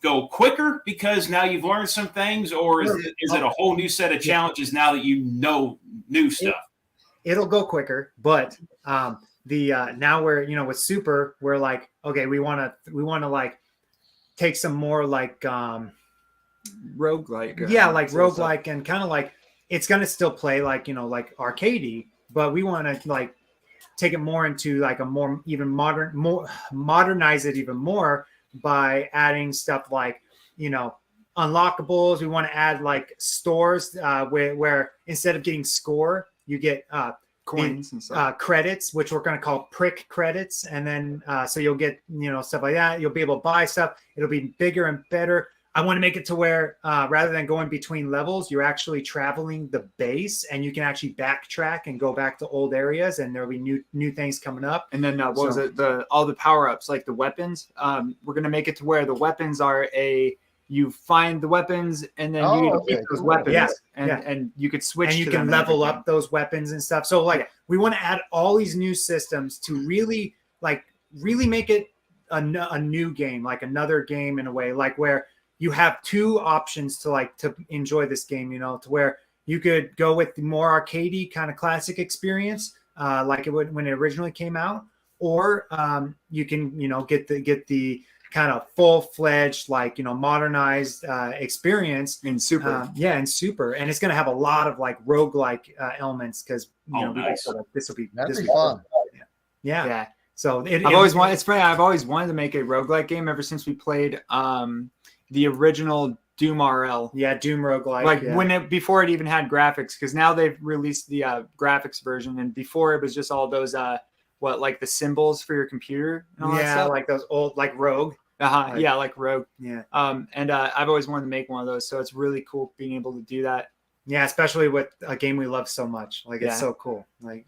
go quicker because now you've learned some things, or is it a whole new set of challenges now that you know new stuff? It'll go quicker, but now we're with Super, we're like, okay, we want to like take some more like roguelike, like roguelike, and kind of like it's going to still play like like arcadey, but we want to like take it more into like a more even modernize it even more by adding stuff like unlockables. We want to add like stores where instead of getting score, you get coins and stuff. Credits, which we're going to call prick credits, and then so you'll get stuff like that. You'll be able to buy stuff. It'll be bigger and better. I want to make it to where rather than going between levels, you're actually traveling the base, and you can actually backtrack and go back to old areas, and there'll be new things coming up. And then what was it? All the power ups, like the weapons. We're gonna make it to where the weapons are you find the weapons, and then you keep those weapons, and you could switch. And you can level up those weapons and stuff. So we want to add all these new systems to really make it a new game, like another game in a way, like where you have two options to enjoy this game, to where you could go with the more arcadey kind of classic experience, like it would when it originally came out, or you can, get the kind of full-fledged, modernized experience in Super. In Super. And it's going to have a lot of roguelike elements because, nice. This will be fun. Yeah. So I've always wanted to make a roguelike game ever since we played the original Doom RL. Yeah, Doom roguelike. Before it even had graphics, because now they've released the graphics version, and before it was just all those the symbols for your computer and all that stuff? Like those old Rogue. Like Rogue. Yeah. And I've always wanted to make one of those, so it's really cool being able to do that. Yeah, especially with a game we love so much. It's so cool. I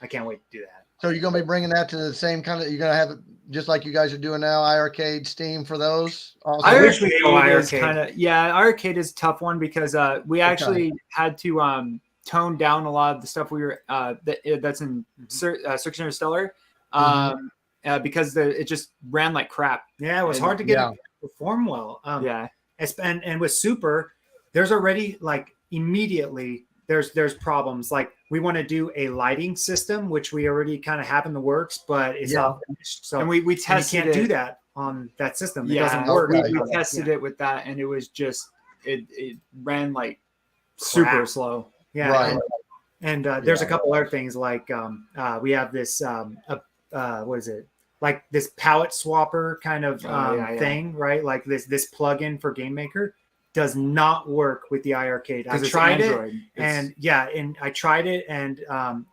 can't wait to do that. So you're going to be bringing that to the same kind of, you're going to have it just like you guys are doing now, iArcade, Steam for those? Also? iArcade is a tough one because we actually had to tone down a lot of the stuff we were that's in Circus Interstellar because it just ran like crap. Yeah, it was hard to get it to perform well. And with Super, there's already immediately there's problems. We want to do a lighting system, which we already kind of have in the works, but it's not finished. So and we tested you can't do that on that system. It doesn't work. We tested it with that, and it was just it ran super slow. Yeah. Right. And there's a couple other things we have this what is it? This palette swapper kind of thing, right? This plug-in for Game Maker does not work with the iArcade. I tried it, and I tried it, and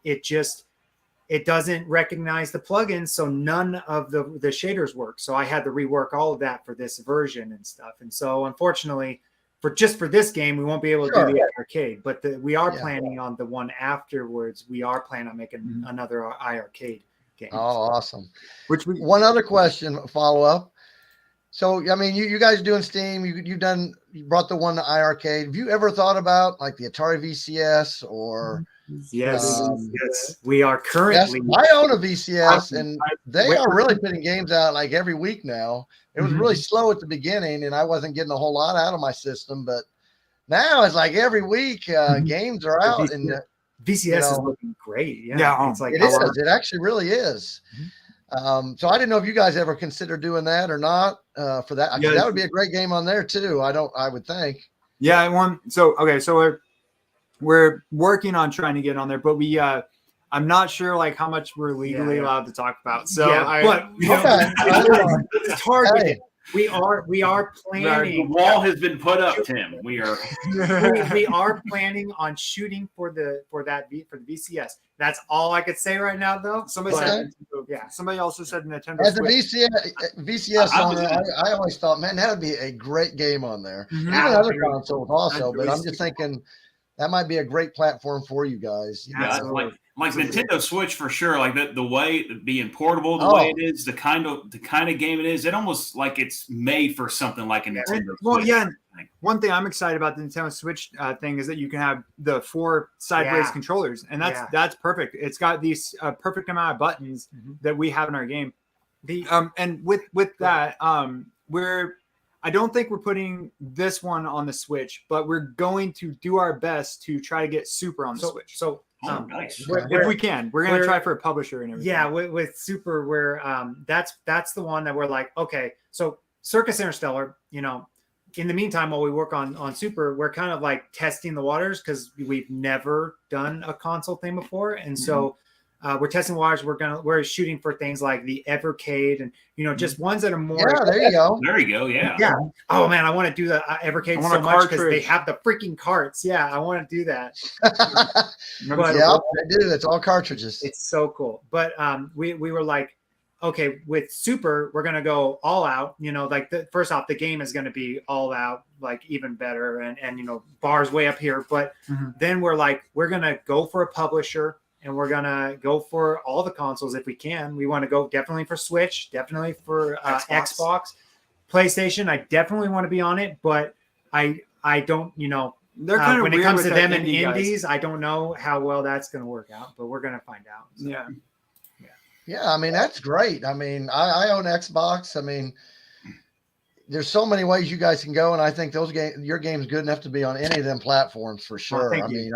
it doesn't recognize the plugins, so none of the shaders work. So I had to rework all of that for this version and stuff. And so unfortunately, for this game, we won't be able to do the iArcade, but we are planning on the one afterwards. We are planning on making another iArcade game. Oh, awesome. One other question, follow up. So, I mean, you guys are doing Steam. You brought the one to iArcade. Have you ever thought about the Atari VCS or? Yes, we are currently. Yes, I own a VCS, and they are really putting games out every week now. It was really slow at the beginning, and I wasn't getting a whole lot out of my system. But now it's every week games are out, and VCS is looking great. It's it is. It actually really is. So I didn't know if you guys ever considered doing that or not for that. That would be a great game on there too. I would think. Yeah, I want. So we're working on trying to get on there, but I'm not sure how much we're legally allowed to talk about. So it's targeted. We are planning. The wall has been put up, Tim. We are we are planning on shooting for the VCS. That's all I could say right now, though. Somebody also said Nintendo. As a VCS owner, I always thought, man, that would be a great game on there. Even other consoles also, but I'm just thinking that might be a great platform for you guys. Like Nintendo Switch for sure. The way being portable, the way it is, the kind of game it is, it almost it's made for something like a Nintendo. Switch. One thing I'm excited about the Nintendo Switch thing is that you can have the 4 sideways controllers, and that's perfect. It's got these perfect amount of buttons that we have in our game. And with that, I don't think we're putting this one on the Switch, but we're going to do our best to try to get Super on the Switch. So nice. If we can, we're going to try for a publisher and everything. Yeah, with Super, that's the one that we're okay. So Circus Interstellar, in the meantime, while we work on Super, we're kind of testing the waters because we've never done a console thing before, and so we're testing waters. We're shooting for things like the Evercade and just ones that are more. Yeah, there you go. There you go. Yeah. Yeah. Oh man, I want to do the Evercade so much because they have the freaking carts. Yeah, I want to do that. But, yeah, they do. It's all cartridges. It's so cool. But we were okay, with Super, we're going to go all out, like first off, the game is going to be all out, like even better and bars way up here. But then we're going to go for a publisher and we're going to go for all the consoles if we can. We want to go definitely for Switch, definitely for Xbox, PlayStation. I definitely want to be on it, but I don't, they're kind of when it weird comes to with them that and indie indies, guys. I don't know how well that's going to work out, but we're going to find out. So. Yeah, I mean, that's great. I mean, I own Xbox. I mean, there's so many ways you guys can go, and I think your game's good enough to be on any of them platforms for sure. Well, I mean,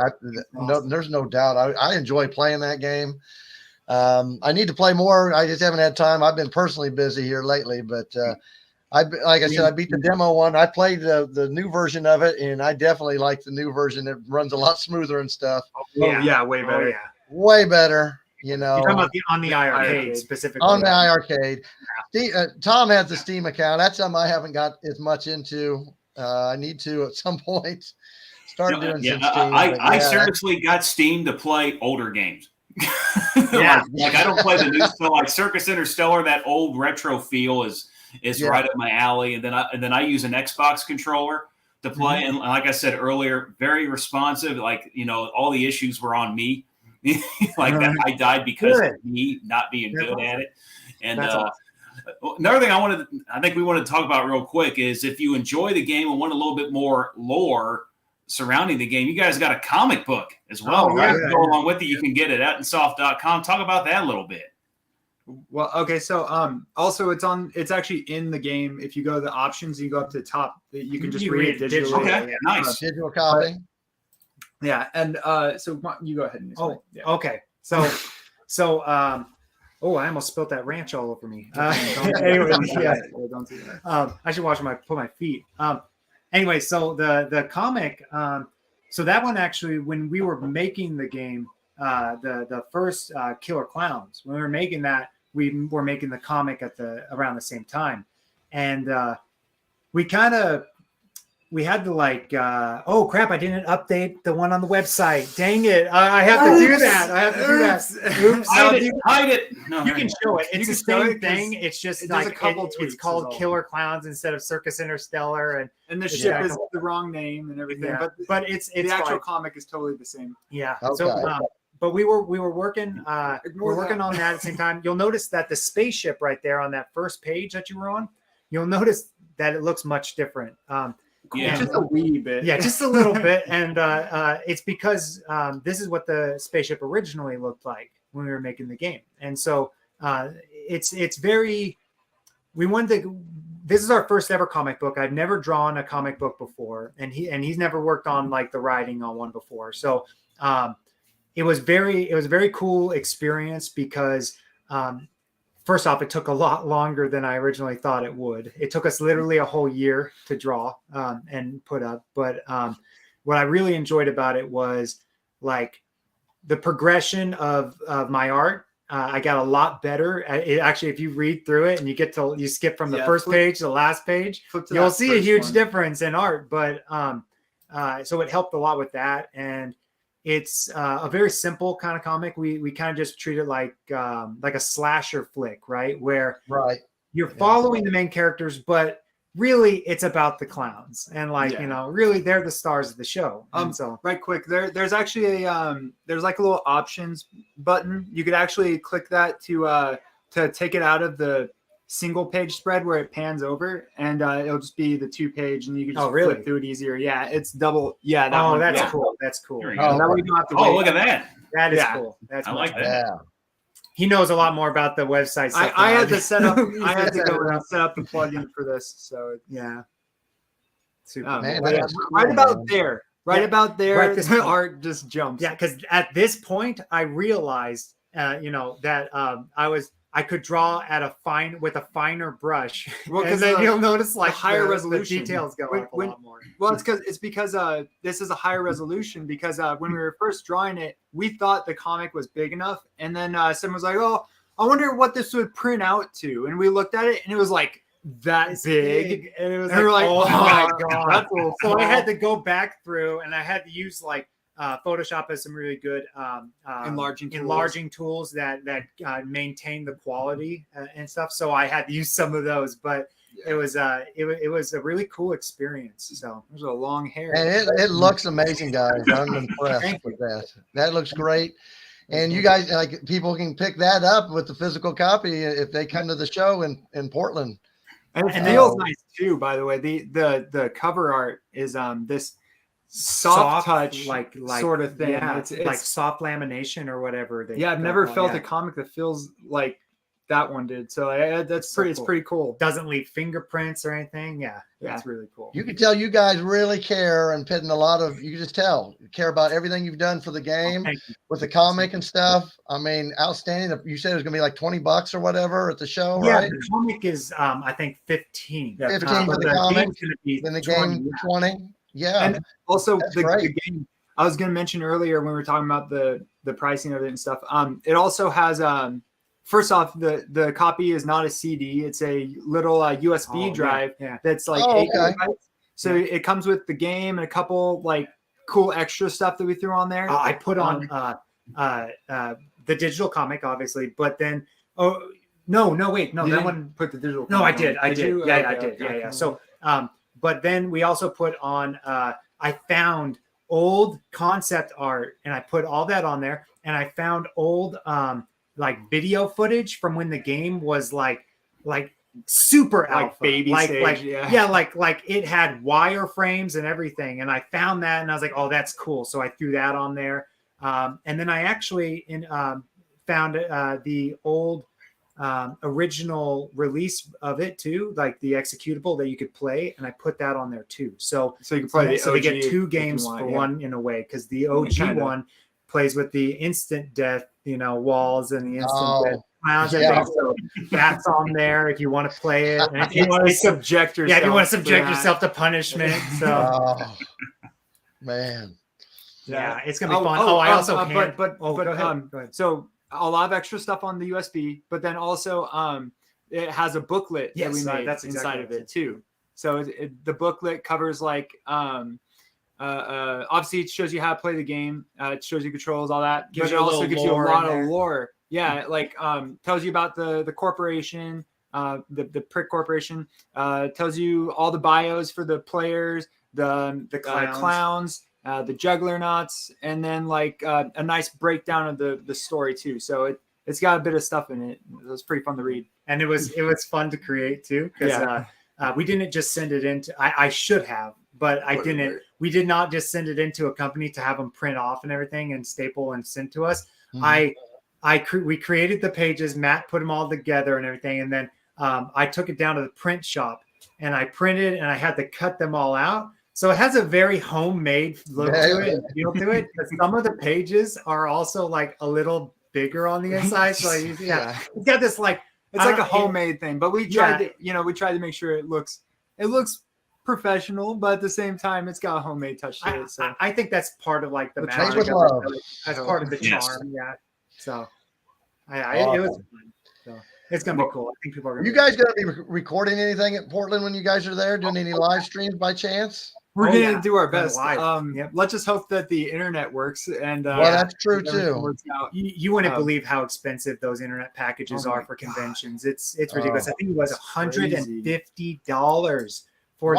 there's no doubt. I enjoy playing that game. I need to play more. I just haven't had time. I've been personally busy here lately, but like I said, I beat the demo one. I played the new version of it, and I definitely like the new version. It runs a lot smoother and stuff. Way better. Oh, yeah. Way better. You're talking about on the iArcade specifically. On the iArcade. Tom has the Steam account. That's something I haven't got as much into. I need to at some point start doing some Steam. I seriously got Steam to play older games. like I don't play the new stuff. Like Circus Interstellar, that old retro feel is right up my alley. And then I use an Xbox controller to play. And like I said earlier, very responsive. Like all the issues were on me. Like that, I died because of me not being good at it. And another thing I think we wanted to talk about real quick is if you enjoy the game and want a little bit more lore surrounding the game, you guys got a comic book as well, right? Go along with it. You can get it at ettinsoft.com. Talk about that a little bit. Well, okay. So, also it's actually in the game. If you go to the options, you go up to the top, you can just read it digitally. Okay, nice. Digital copy. Yeah, and so you go ahead and explain. Okay. So I almost spilled that ranch all over me. Anyway, don't do that. I should put my feet. Anyway, so the comic, so that one actually, when we were making the game, the first Killer Clowns, when we were making that, we were making the comic around the same time, and we had to oh crap, I didn't update the one on the website. Dang it. I have to do that. Oops. Hide it. No, you can show it. It's the same thing. It's just like a couple it's called Killer Clowns instead of Circus Interstellar. And the ship is the wrong name and everything. Yeah. But it's the actual comic is totally the same. Yeah. Okay. So but we were working we're working on that at the same time. You'll notice that the spaceship right there on that first page that you were on, you'll notice that it looks much different. Yeah, just a wee bit. Yeah, just a little bit. And it's because this is what the spaceship originally looked like when we were making the game. And so it's very, we wanted to, this is our first ever comic book. I've never drawn a comic book before. And he's never worked on like the writing on one before. So it was a very cool experience because first off, it took a lot longer than I originally thought it would. It took us literally a whole year to draw and put up. But what I really enjoyed about it was like the progression of my art. I got a lot better. Actually, if you read through it and you skip from the first page to the last page, you'll see a huge difference in art. But so it helped a lot with that. And it's a very simple kind of comic. We kind of just treat it like a slasher flick, right? Where you're following the main characters, but really it's about the clowns and really they're the stars of the show. So right quick, there's actually there's like a little options button. You could actually click that to take it out of the single page spread where it pans over, and it'll just be the 2-page, and you can just flip through it easier. Yeah, it's double. Yeah, that's cool. That's cool. That way you don't have to wait. Look at that. That is cool. That's I like that. Yeah. He knows a lot more about the website. I had to set up. I had to go and set up the plugin for this. So yeah, super. Man, cool. Right about there. The art just jumps. Yeah, because at this point I realized, that I could draw with a finer brush, and then you'll notice like higher resolution. The details go up a lot more. Well, it's because this is a higher resolution because when we were first drawing it, we thought the comic was big enough, and then someone was like, "Oh, I wonder what this would print out to," and we looked at it, and it was like that big, and it was and we were like, "Oh my god!" So I had to go back through, and I had to use like Photoshop has some really good enlarging tools that maintain the quality and stuff. So I had to use some of those, but it was a really cool experience. So there's a long hair, and it looks amazing, guys. I'm impressed with that. That looks great. And you guys, like, people can pick that up with the physical copy if they come to the show in Portland. And it feels nice too, by the way. The cover art is this soft touch like sort of thing. Yeah, it's like soft lamination or whatever. I've never felt a comic that feels like that one did. So that's pretty. Cool. It's pretty cool. Doesn't leave fingerprints or anything. Yeah, that's really cool. You can tell you guys really care and putting a lot of. You can just tell you care about everything you've done for the game with the comic and stuff. I mean, outstanding. You said it was going to be like $20 or whatever at the show, right? The comic is I think 15. 15 for the comic. Then the game 20. Yeah. And also the game. I was going to mention earlier when we were talking about the pricing of it and stuff. It also has first off, the copy is not a CD. It's a little USB drive that's like 8 gigabytes. So it comes with the game and a couple like cool extra stuff that we threw on there. I put on the digital comic, obviously, but then wait, that one put the digital. No, I did. I did. Yeah, I did. Yeah. So, but then we also put on. I found old concept art, and I put all that on there, and I found old like video footage from when the game was like super alpha, baby stage, like it had wireframes and everything, and I found that, and I was like, oh, that's cool, so I threw that on there, and then I actually found the old original release of it too, like the executable that you could play, and I put that on there too, so you can play so they get two games for one in a way, because the OG one plays with the instant death, walls and the instant death clowns. So that's on there if you want to play it. And if you want to subject yourself. Yeah, if you want to subject yourself to punishment. So, man. Yeah, it's gonna be fun. I also can. Go ahead. So a lot of extra stuff on the USB, but then also it has a booklet that we made that's inside of it too. So the booklet covers like obviously it shows you how to play the game. It shows you controls, all that. But it also gives you a lot of lore. Yeah, like tells you about the corporation, the prick corporation. Tells you all the bios for the players, the clowns, the juggernauts, and then like a nice breakdown of the story too. So it's got a bit of stuff in it. It was pretty fun to read, and it was fun to create too, because we didn't just send it into. I should have. But I didn't. We did not just send it into a company to have them print off and everything and staple and send to us. Mm-hmm. We created the pages. Matt put them all together and everything, and then I took it down to the print shop and I printed, and I had to cut them all out. So it has a very homemade look to it and feel to it. But some of the pages are also like a little bigger on the inside. So it's got this like it's like a homemade thing. But we tried to make sure it looks professional, but at the same time it's got a homemade touch to it. So I think that's part of like the magic with love. That's part of the charm. Yeah. So it was fun. So it's gonna be cool. I think people are gonna guys gonna be recording anything at Portland when you guys are there, doing any live streams by chance? We're gonna do our best. Let's just hope that the internet works. And that's true too. You wouldn't believe how expensive those internet packages are for conventions. It's ridiculous. I think it was $150 for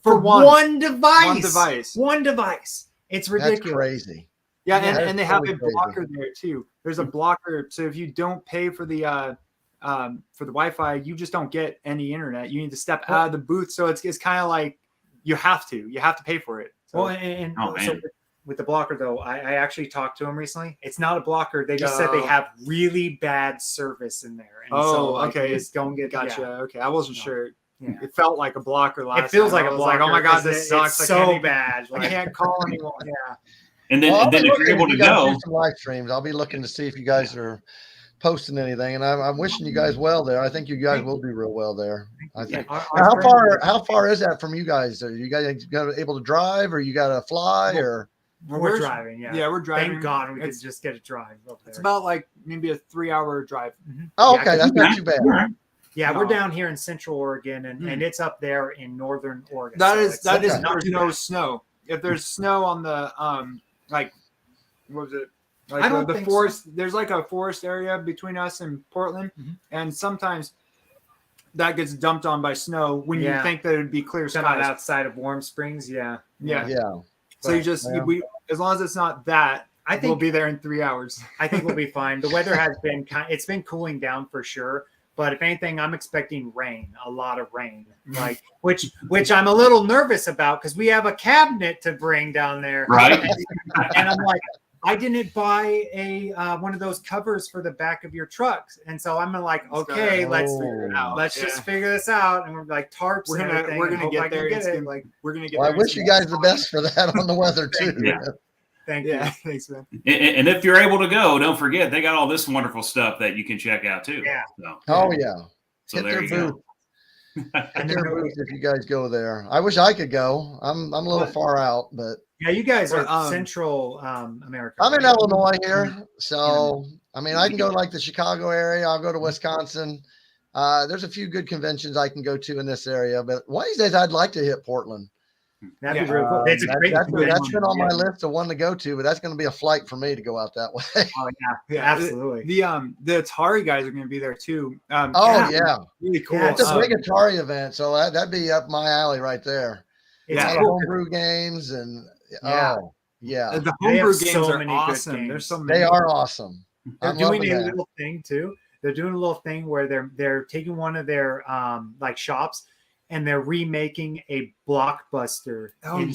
for one device. One device. It's ridiculous. That's crazy. Yeah, and they have a blocker there too. There's a blocker, so if you don't pay for the Wi-Fi, you just don't get any internet. You need to step out of the booth. So it's kind of like you have to pay for it. So, so with the blocker though, I actually talked to them recently. It's not a blocker. They just said they have really bad service in there. And okay. Just don't get Okay, I wasn't sure. Yeah. It felt like a blocker last time. It feels like a blocker. Like, oh my God, this sucks. It's so bad. I can't call anyone. Yeah. And then if you're able to go, some live streams. I'll be looking to see if you guys are posting anything, and I'm wishing you guys well there. I think you guys will do real well there. I think. How far is that from you guys? Are you guys able to drive, or you got to fly, or? We're driving. Yeah, we're driving. Thank God we could just get a drive up there. It's about like maybe a 3-hour drive. Mm-hmm. Oh, okay, that's not too bad. Yeah, we're down here in Central Oregon, and it's up there in Northern Oregon. That is there's no snow. If there's snow on the like what was it? Like I don't the think forest. So. There's like a forest area between us and Portland, and sometimes that gets dumped on by snow when you think that it'd be clear skies outside of Warm Springs. Yeah. So you just we as long as it's not that, I think we'll be there in 3 hours. I think we'll be fine. The weather has been it's been cooling down for sure. But if anything, I'm expecting rain, a lot of rain, like which I'm a little nervous about because we have a cabinet to bring down there. Right. And I'm like, I didn't buy a one of those covers for the back of your trucks, and so I'm like, okay, let's figure it out. Let's just figure this out. And we're like tarps. We're gonna get there. We're gonna get there. I wish you guys the best for that on the weather too. Thank you. Thanks, man. And if you're able to go, don't forget they got all this wonderful stuff that you can check out too. Yeah. So there you go. Hit their booth if you guys go there. I wish I could go. I'm a little far out, but yeah, you guys are Central America. I'm in Illinois here, so I mean I can go to like the Chicago area. I'll go to Wisconsin. There's a few good conventions I can go to in this area, but one of these days I'd like to hit Portland. That'd be really cool. That's been on my list of one to go to, but that's going to be a flight for me to go out that way. Oh yeah, absolutely. The Atari guys are going to be there too. Really cool. Yeah, it's a big Atari event, so that'd be up my alley right there. It's cool. Homebrew games and the homebrew games are awesome. There's so many. They are awesome. They're doing a little thing too. They're doing a little thing where they're taking one of their like shops. And they're remaking a Blockbuster. You'll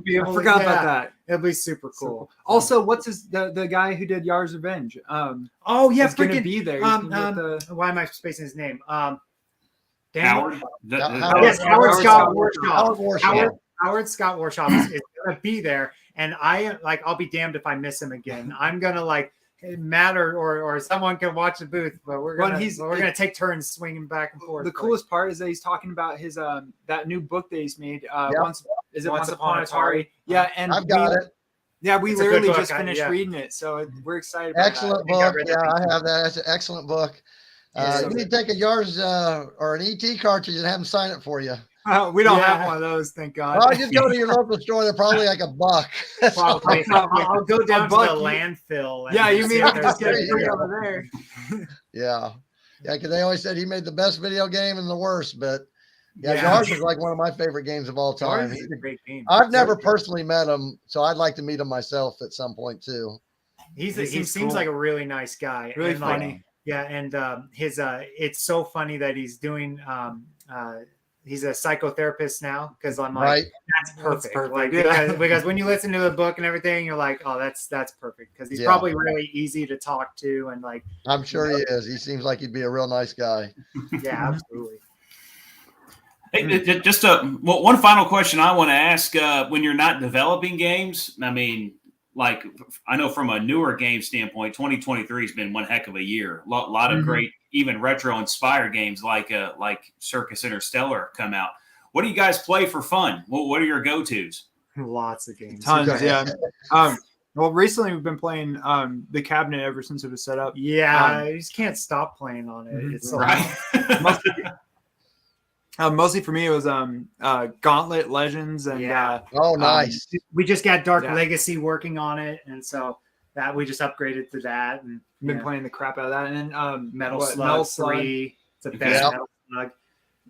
be able. I forgot about that. It'll be super cool. Also, what's the guy who did Yar's Revenge? He's going to be there. Why am I spacing his name? Howard. Yes, Howard Scott Warshaw. Howard Scott Warshaw is going to be there, and I'll be damned if I miss him again. I'm gonna Matt or someone can watch the booth, but we're gonna take turns swinging back and forth. The coolest part is that he's talking about his that new book that he's made. Once Upon Atari? Yeah, and I've got it. Yeah, we literally just finished reading it, so we're excited. Excellent book. I have that. That's an excellent book. You need to take a Yar's or an ET cartridge and have them sign it for you. We don't have one of those, thank God. Well, just go to your local store. They're probably like $1. I'll go down to the landfill. You mean I can just get it free over there? Yeah, because they always said he made the best video game and the worst, but Yar's is like one of my favorite games of all time. He's a great game. I've never personally met him, so I'd like to meet him myself at some point too. He seems like a really nice guy. Really funny. And his it's so funny that he's doing he's a psychotherapist now because I'm like, that's perfect. Like, because when you listen to the book and everything, you're like, oh, that's perfect because he's probably really easy to talk to and like. I'm sure he is. He seems like he'd be a real nice guy. Yeah, absolutely. Hey, just one final question I want to ask: when you're not developing games, I mean, like I know from a newer game standpoint, 2023 has been one heck of a year. A lot of great, even retro inspired games like Circus Interstellar come out. What do you guys play for fun? What are your go-tos? Lots of games. Tons, yeah. Well, recently we've been playing the cabinet ever since it was set up. Yeah, you just can't stop playing on it. It's so mostly for me, it was Gauntlet Legends and nice. We just got Dark Legacy working on it, and so that we just upgraded to that and been playing the crap out of that. And then Metal Slug 3, it's the best Metal Slug.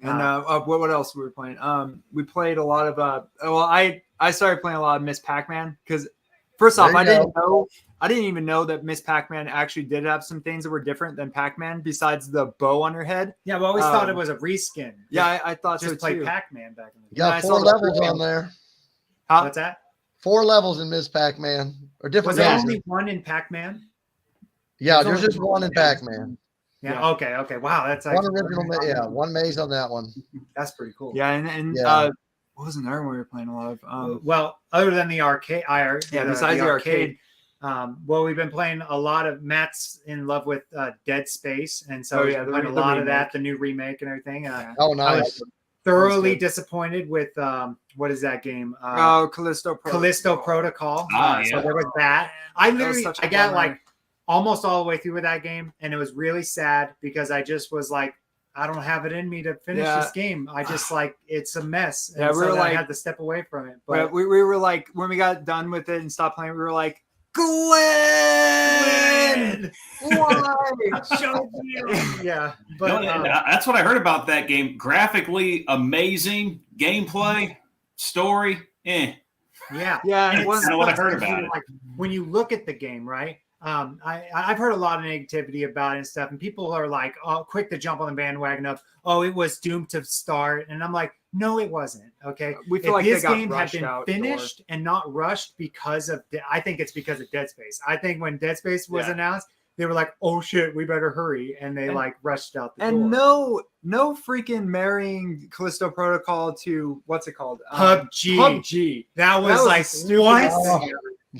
And what else we were playing? We played a lot of I started playing a lot of Miss Pac-Man because first off, I didn't even know that Miss Pac-Man actually did have some things that were different than Pac-Man besides the bow on her head. Yeah, we always thought it was a reskin. Yeah, I thought just so too. Play Pac-Man back in the day. Yeah, 4 levels on there. What's that? 4 levels in Miss Pac-Man or different. Was there only one in Pac-Man? Yeah, there's just one in Pac-Man. Yeah. Okay. Wow, that's one original. One maze on that one. That's pretty cool. Yeah, and what was another one we were playing a lot of? Well, other than the arcade, besides the arcade. We've been playing a lot of. Matt's in love with Dead Space, and so we've been playing a lot of that, the new remake and everything. Nice. I was thoroughly disappointed with what is that game? Callisto Protocol. So there was that. I got like almost all the way through with that game, and it was really sad because I just was like, I don't have it in me to finish this game. I just like it's a mess. And yeah, we were so like, I had to step away from it. But we were like, when we got done with it and stopped playing, we were like, Glenn, why? Show me. Yeah, but that's what I heard about that game. Graphically amazing, gameplay, story, Yeah. That's what I heard about it. Like when you look at the game, right? I've heard a lot of negativity about it and stuff, and people are like, "Oh, quick to jump on the bandwagon of, oh, it was doomed to start," and I'm like, "No, it wasn't." Okay, we feel like this game had been finished and not rushed because of, I think it's because of Dead Space. I think when Dead Space was announced, they were like, "Oh shit, we better hurry," and they like rushed out the door. And no freaking marrying Callisto Protocol to what's it called? PUBG. That was like what?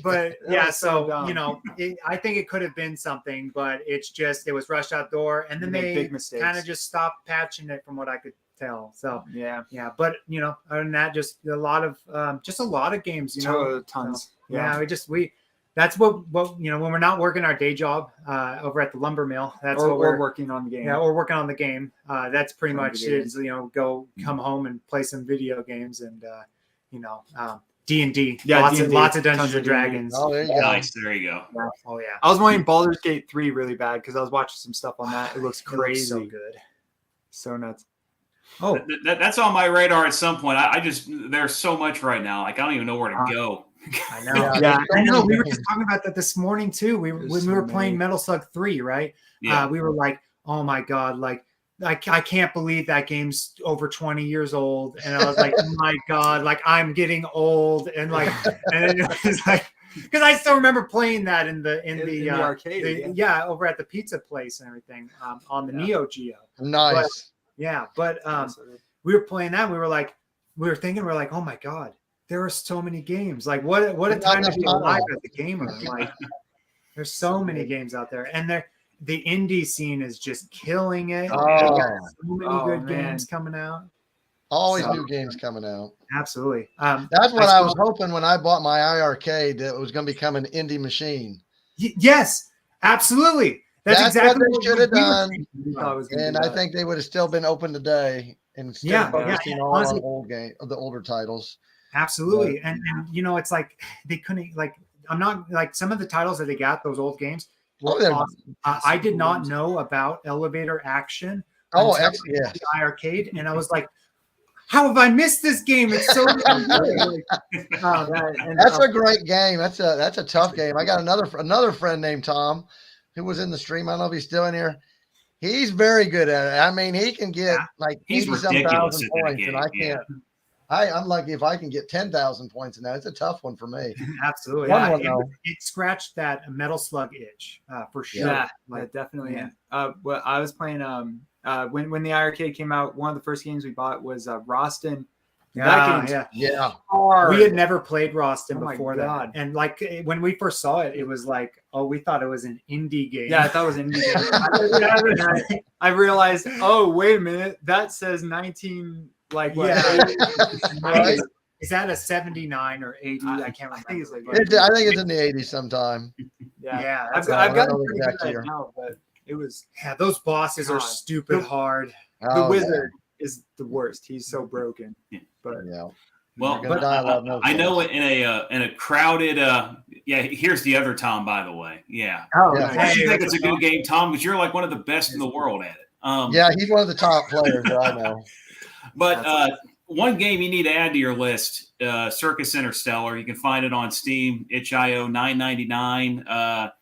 But yeah, so dumb. I think it could have been something, but it's just it was rushed out door, and then they kind of just stopped patching it, from what I could tell. So yeah. But other than that, just a lot of games. Tons. Yeah, that's what when we're not working our day job over at the lumber mill, that's what we're working on the game. Yeah, we're working on the game. That's pretty much it. Go come home and play some video games and D&D. Yeah, lots of Dungeons and Dragons. Oh, there you go. Nice. There you go. Yeah. Oh yeah. I was wanting Baldur's Gate 3 really bad because I was watching some stuff on that. It looks crazy. So good. So nuts. Oh, that's on my radar at some point. I just there's so much right now. Like I don't even know where to go. I know. I know. We were just talking about that this morning too. When we were playing Metal Slug 3, right? Yeah. We were like, oh my god, like I can't believe that game's over 20 years old. And I was like, oh my god, like I'm getting old, and and it was like, because I still remember playing that in the arcade, over at the pizza place and everything on the Neo Geo. Nice. But we were playing that. We were like, oh my god, there are so many games. Like what a time to be alive as a gamer. Like there's so many games out there, and the indie scene is just killing it. Oh, so many good games coming out. Always new games coming out. Absolutely. That's what I was hoping when I bought my iArcade, that it was going to become an indie machine. Yes, absolutely. That's exactly what they should have done. And I think they would have still been open today instead of focusing all on the older titles. Absolutely. And it's like they couldn't, like, I'm not like some of the titles that they got, those old games. Awesome. I did not know about elevator action. The arcade, and I was like, "How have I missed this game? It's so good." That's a great game. That's a tough game. I got another friend named Tom, who was in the stream. I don't know if he's still in here. He's very good at it. I mean, he can get like 80,000 points, and I can't. I'm lucky if I can get 10,000 points in that. It's a tough one for me. Absolutely. It scratched that Metal Slug itch for sure. Yeah, definitely. Yeah. Well, I was playing when the arcade came out, one of the first games we bought was Roston. Yeah. We had never played Roston before that. And like when we first saw it, it was like, oh, we thought it was an indie game. Yeah, I thought it was an indie game. I realized, oh, wait a minute, that says 19. Like what? Yeah. Is that a 79 or 80? I can't remember. I think it's in the 80s sometime. Yeah. I've gotten pretty good at now, but it was. Yeah, those bosses are stupid hard. The wizard is the worst. He's so broken. But well, I know in a crowded. Here's the other Tom, by the way. Yeah. I think it's a good game, Tom, because you're like one of the best in the world at it. He's one of the top players that I know. But one game you need to add to your list, Circus Interstellar. You can find it on Steam, itch.io, $9.99.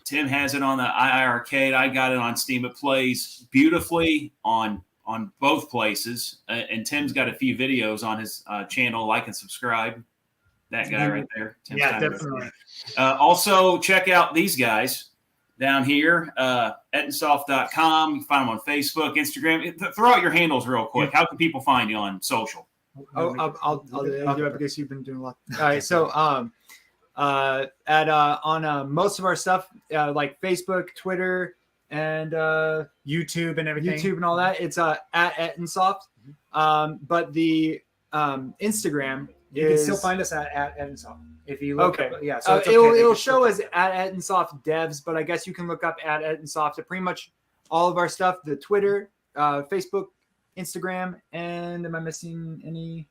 Tim has it on the iArcade. I got it on Steam. It plays beautifully on both places. And Tim's got a few videos on his channel. Like and subscribe. That guy right there. Tim's definitely. Also, check out these guys down here, Ettinsoft.com. You can find them on Facebook, Instagram. Throw out your handles real quick. How can people find you on social? I'll do it because you've been doing a lot. All right, so on most of our stuff, like Facebook, Twitter, and YouTube and everything, YouTube and all that, it's at Ettinsoft. But the Instagram, you can still find us at Ettinsoft. If you look up, so it'll show us at Ettinsoft Devs, but I guess you can look up at Ettinsoft at pretty much all of our stuff. The Twitter, Facebook, Instagram, and am I missing any?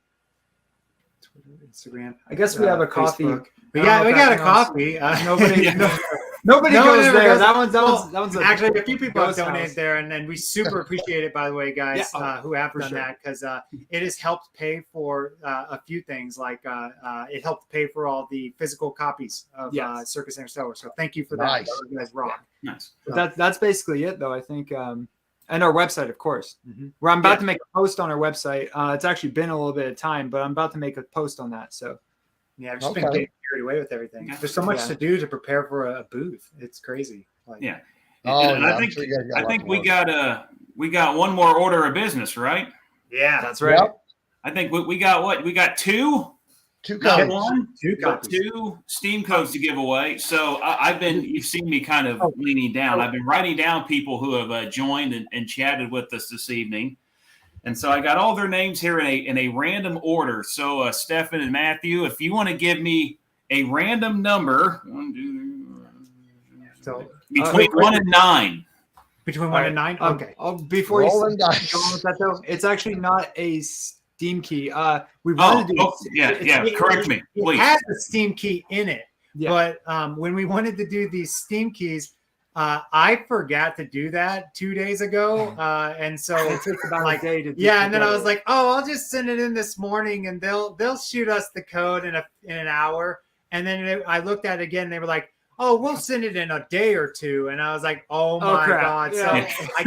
Twitter, Instagram. I guess we have a coffee. Facebook. We got a coffee. Nobody nobody goes there. That one's actually a few people have ghost donated house. there, and we super appreciate it, by the way, guys, Yeah. who have For done sure. that, because it has helped pay for a few things. Like it helped pay for all the physical copies of Yes. Circus Interstellar. So thank you for that. Nice. You guys rock. Nice. But that's basically it, though. I think, and our website, of course. Mhm. Where I'm about to make a post on our website. It's actually been a little bit of time, but I'm about to make a post on that. So Yeah, I've just been Okay. getting carried away with everything. Yeah. There's so much Yeah. to do to prepare for a booth. It's crazy. Like, Yeah. Oh, And yeah, I I'm think sure you guys got I a lot think to we work. got one more order of business, right? yeah, that's right. Yep. I think we got what? We got two, Two not copies. one, two but copies. two Steam codes to give away. So you've seen me kind of leaning down. I've been writing down people who have joined and chatted with us this evening. And so I got all their names here in a random order. So Stephan and Matthew, if you want to give me a random number, So between 1 and 9. between 1 and 9. Okay. Before you Rolling dice. go on with that, though, it's actually not a Steam key. We wanted to do Correct me, It please. has a Steam key in it, Yeah. but when we wanted to do these Steam keys, I forgot to do that 2 days ago, and so It takes about like, a day to yeah, and then I together. was like, oh, I'll just send it in this morning, and they'll shoot us the code in an hour, and then I looked at it again, and they were like, oh, we'll send it in a day or two, and I was like, oh my crap. god, Yeah. so I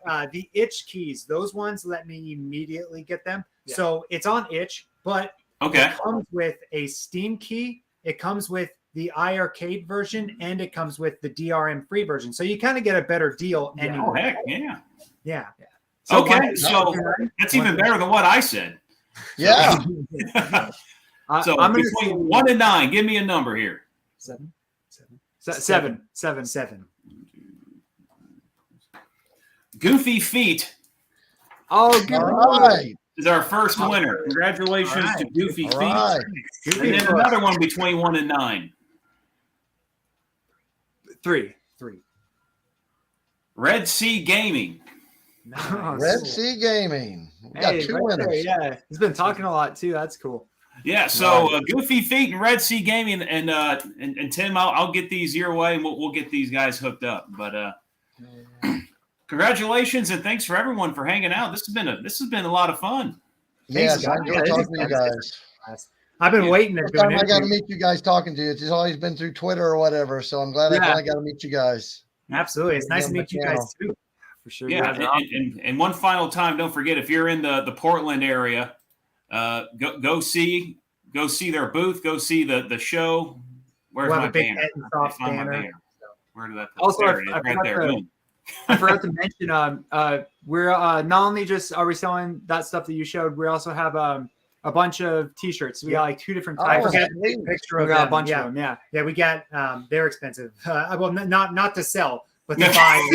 got the itch keys. Those ones let me immediately get them, Yeah. so it's on itch, but Okay. it comes with a Steam key. It comes with the iArcade version, and it comes with the DRM free version. So you kind of get a better deal Yeah. anyway. Oh, heck, yeah. Yeah. Okay, so that's even better than what I said. Yeah. So I'm gonna between say 1 and 9, give me a number here. Seven. seven. Goofy Feet Oh, good. All right. is our first winner. Congratulations All right. to Goofy All Feet. right. And then another one between 1 and 9. Three. Red Sea Gaming. Nice. Red Sea Gaming. We got two right there, winners. yeah, he's been talking a lot too. That's cool. Yeah, so Goofy Feet and Red Sea Gaming, and Tim, I'll get these your way, and we'll get these guys hooked up. But congratulations, and thanks for everyone for hanging out. This has been a lot of fun. Yes, Thanks, I guys. enjoy talking to you guys. I've been waiting to First do an time I got to interview. meet you guys talking to you. It's always been through Twitter or whatever. So I'm glad I Yeah. finally got to meet you guys. Absolutely. It's nice to on the meet you guys too. For sure. Yeah, and one final time, don't forget, if you're in the Portland area, go see their booth, go see the show. Where's We'll have my a big banner? Ettinsoft I find my banner. Where did that? Also, there it is, I right forgot there. to- Boom. I forgot to mention, we're not only just are we selling that stuff that you showed, we also have a bunch of T-shirts. We got like 2 different Oh, I types. forgot to sweet. take a picture We of got them. a bunch yeah. of them. Yeah. Yeah, we got they're expensive. Well, not to sell, but to buy.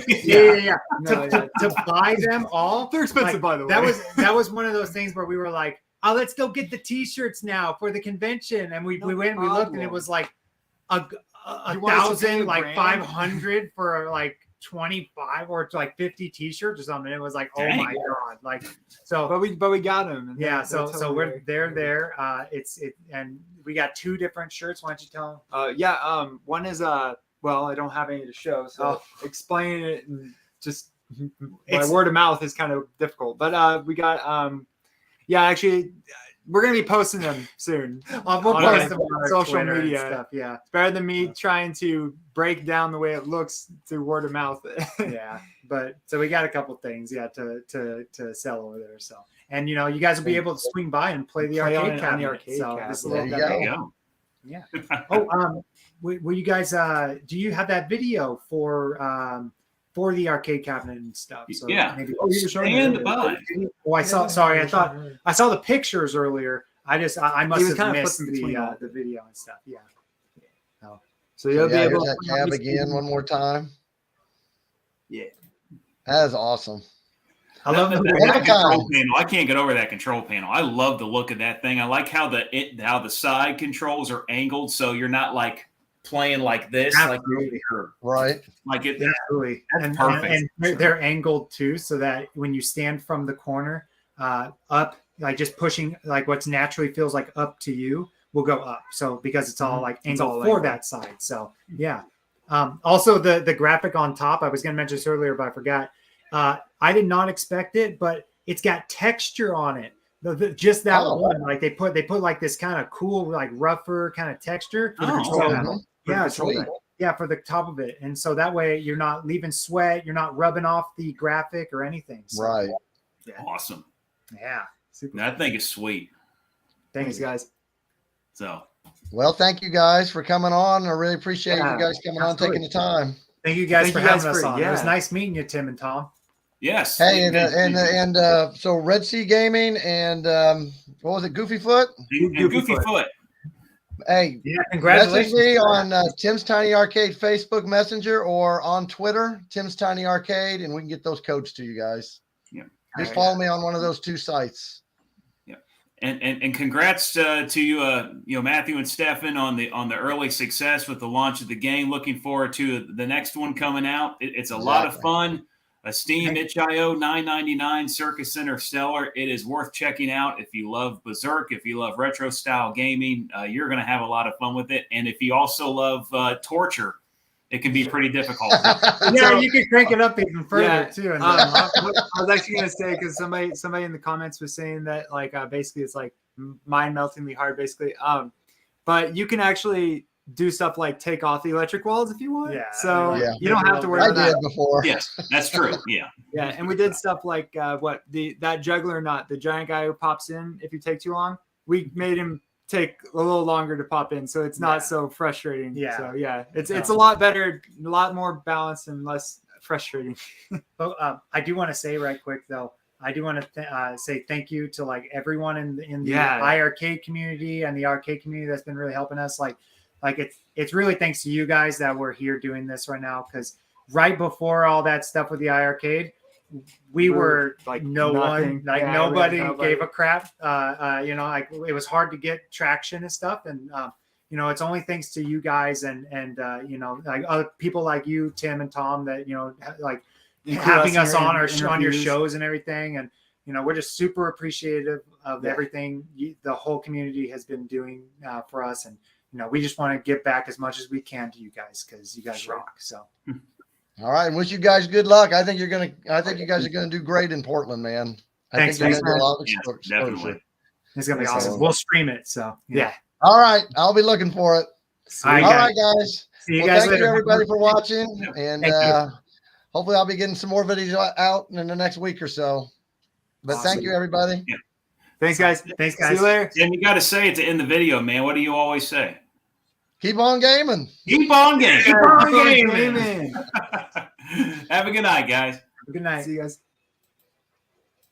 Yeah. No, yeah. To buy them all. They're expensive, Like, by the way. that was one of those things where we were like, oh, let's go get the T-shirts now for the convention, and we went, we looked, and it problem. was like a You want us to pay 1,000, a like grand? 500 for like 25 or like 50 T-shirts or something. It was like, oh Dang. my god, like so. but we got them. and Yeah, they're so totally they're there. And we got 2 different shirts. Why don't you tell them? One is well, I don't have any to show, so explaining it and just by It's- word of mouth is kind of difficult. But we got actually we're gonna be posting them soon. We'll on post them on our social Twitter and media. stuff. Yeah, It's better than me trying to break down the way it looks through word of mouth. yeah. But so we got a couple things, to sell over there. So, and you guys will be able to swing by and play the Play on arcade it on the cabinet. arcade So cabinet. this is a There little you demo. go. Yeah. Yeah. Oh, will you guys? Do you have that video for the arcade cabinet and stuff? So Yeah. Maybe, you were showing Stand it by. Oh, I saw. Sorry, I thought I saw the pictures earlier. I must was have kind of missed flipping between all. the video and stuff. Yeah. So you'll be Yeah, able here's to that tab again one more time. Yeah. That is awesome. I love that, the that One of a control kind. panel. I can't get over that control panel. I love the look of that thing. I like how the side controls are angled, so you're not like playing like this, Absolutely. like here. Right. Like it. Absolutely. That's perfect. And they're angled too, so that when you stand from the corner up, like just pushing like what's naturally feels like up to you will go up. So because it's all like angled for that side. So yeah. Also the graphic on top, I was going to mention this earlier, but I forgot. I did not expect it, but it's got texture on it. Just that one, like they put like this kind of cool, like rougher kind of texture for the control panel. Yeah, for the top of it, and so that way you're not leaving sweat, you're not rubbing off the graphic or anything. So, right. Yeah. Awesome. Yeah. Super that thing is sweet. Thanks, guys. So. Well, thank you guys for coming on. I really appreciate you guys coming on, taking the time. Thank you guys for having us on. It was nice meeting you, Tim and Tom. Yes. Hey, and so Red Sea Gaming and what was it, Goofy Foot? Goofy Foot. Hey, congratulations. Message me on Tim's Tiny Arcade Facebook Messenger or on Twitter, Tim's Tiny Arcade, and we can get those codes to you guys. Yeah. Just follow me on one of those two sites. Yeah. And congrats to you, Matthew and Stephan on the early success with the launch of the game. Looking forward to the next one coming out. It's a lot of fun. A Steam itch.io $9.99 Circus Interstellar. It is worth checking out if you love Berserk, if you love retro style gaming. You're going to have a lot of fun with it, and if you also love torture, it can be pretty difficult. Yeah, you can crank it up even further too. And I was actually going to say, because somebody in the comments was saying that like basically it's like mind meltingly hard, basically. But you can actually do stuff like take off the electric walls if you want. Yeah. So you don't have to worry about that. I did before. Yes, that's true. Yeah. Yeah, and we did stuff like that juggler nut, the giant guy who pops in if you take too long. We made him take a little longer to pop in, so it's not so frustrating. Yeah. So it's a lot better, a lot more balanced and less frustrating. But I do want to say right quick though, I do want to say thank you to like everyone in the iArcade community and the arcade community that's been really helping us. Like it's really thanks to you guys that we're here doing this right now, because right before all that stuff with the iArcade, we were like nobody gave a crap. Like it was hard to get traction and stuff, and it's only thanks to you guys and like other people like you, Tim and Tom, that like having us on your shows and everything, and we're just super appreciative of everything the whole community has been doing for us, and we just want to give back as much as we can to you guys, because you guys rock. So, all right, and wish you guys good luck. I think you guys are gonna do great in Portland, man. Thanks, I think you're gonna do a lot of definitely. It's gonna be awesome. We'll stream it. So yeah. All right, I'll be looking for it. All right, guys. See you guys thank later. you everybody for watching, and hopefully I'll be getting some more videos out in the next week or so. But thank you, everybody. Yeah. Thanks, guys. Thanks, guys. See you later. And you got to say it to end the video, man. What do you always say? Keep on gaming. Keep on gaming. Keep on gaming. Have a good night, guys. Good night. See you guys.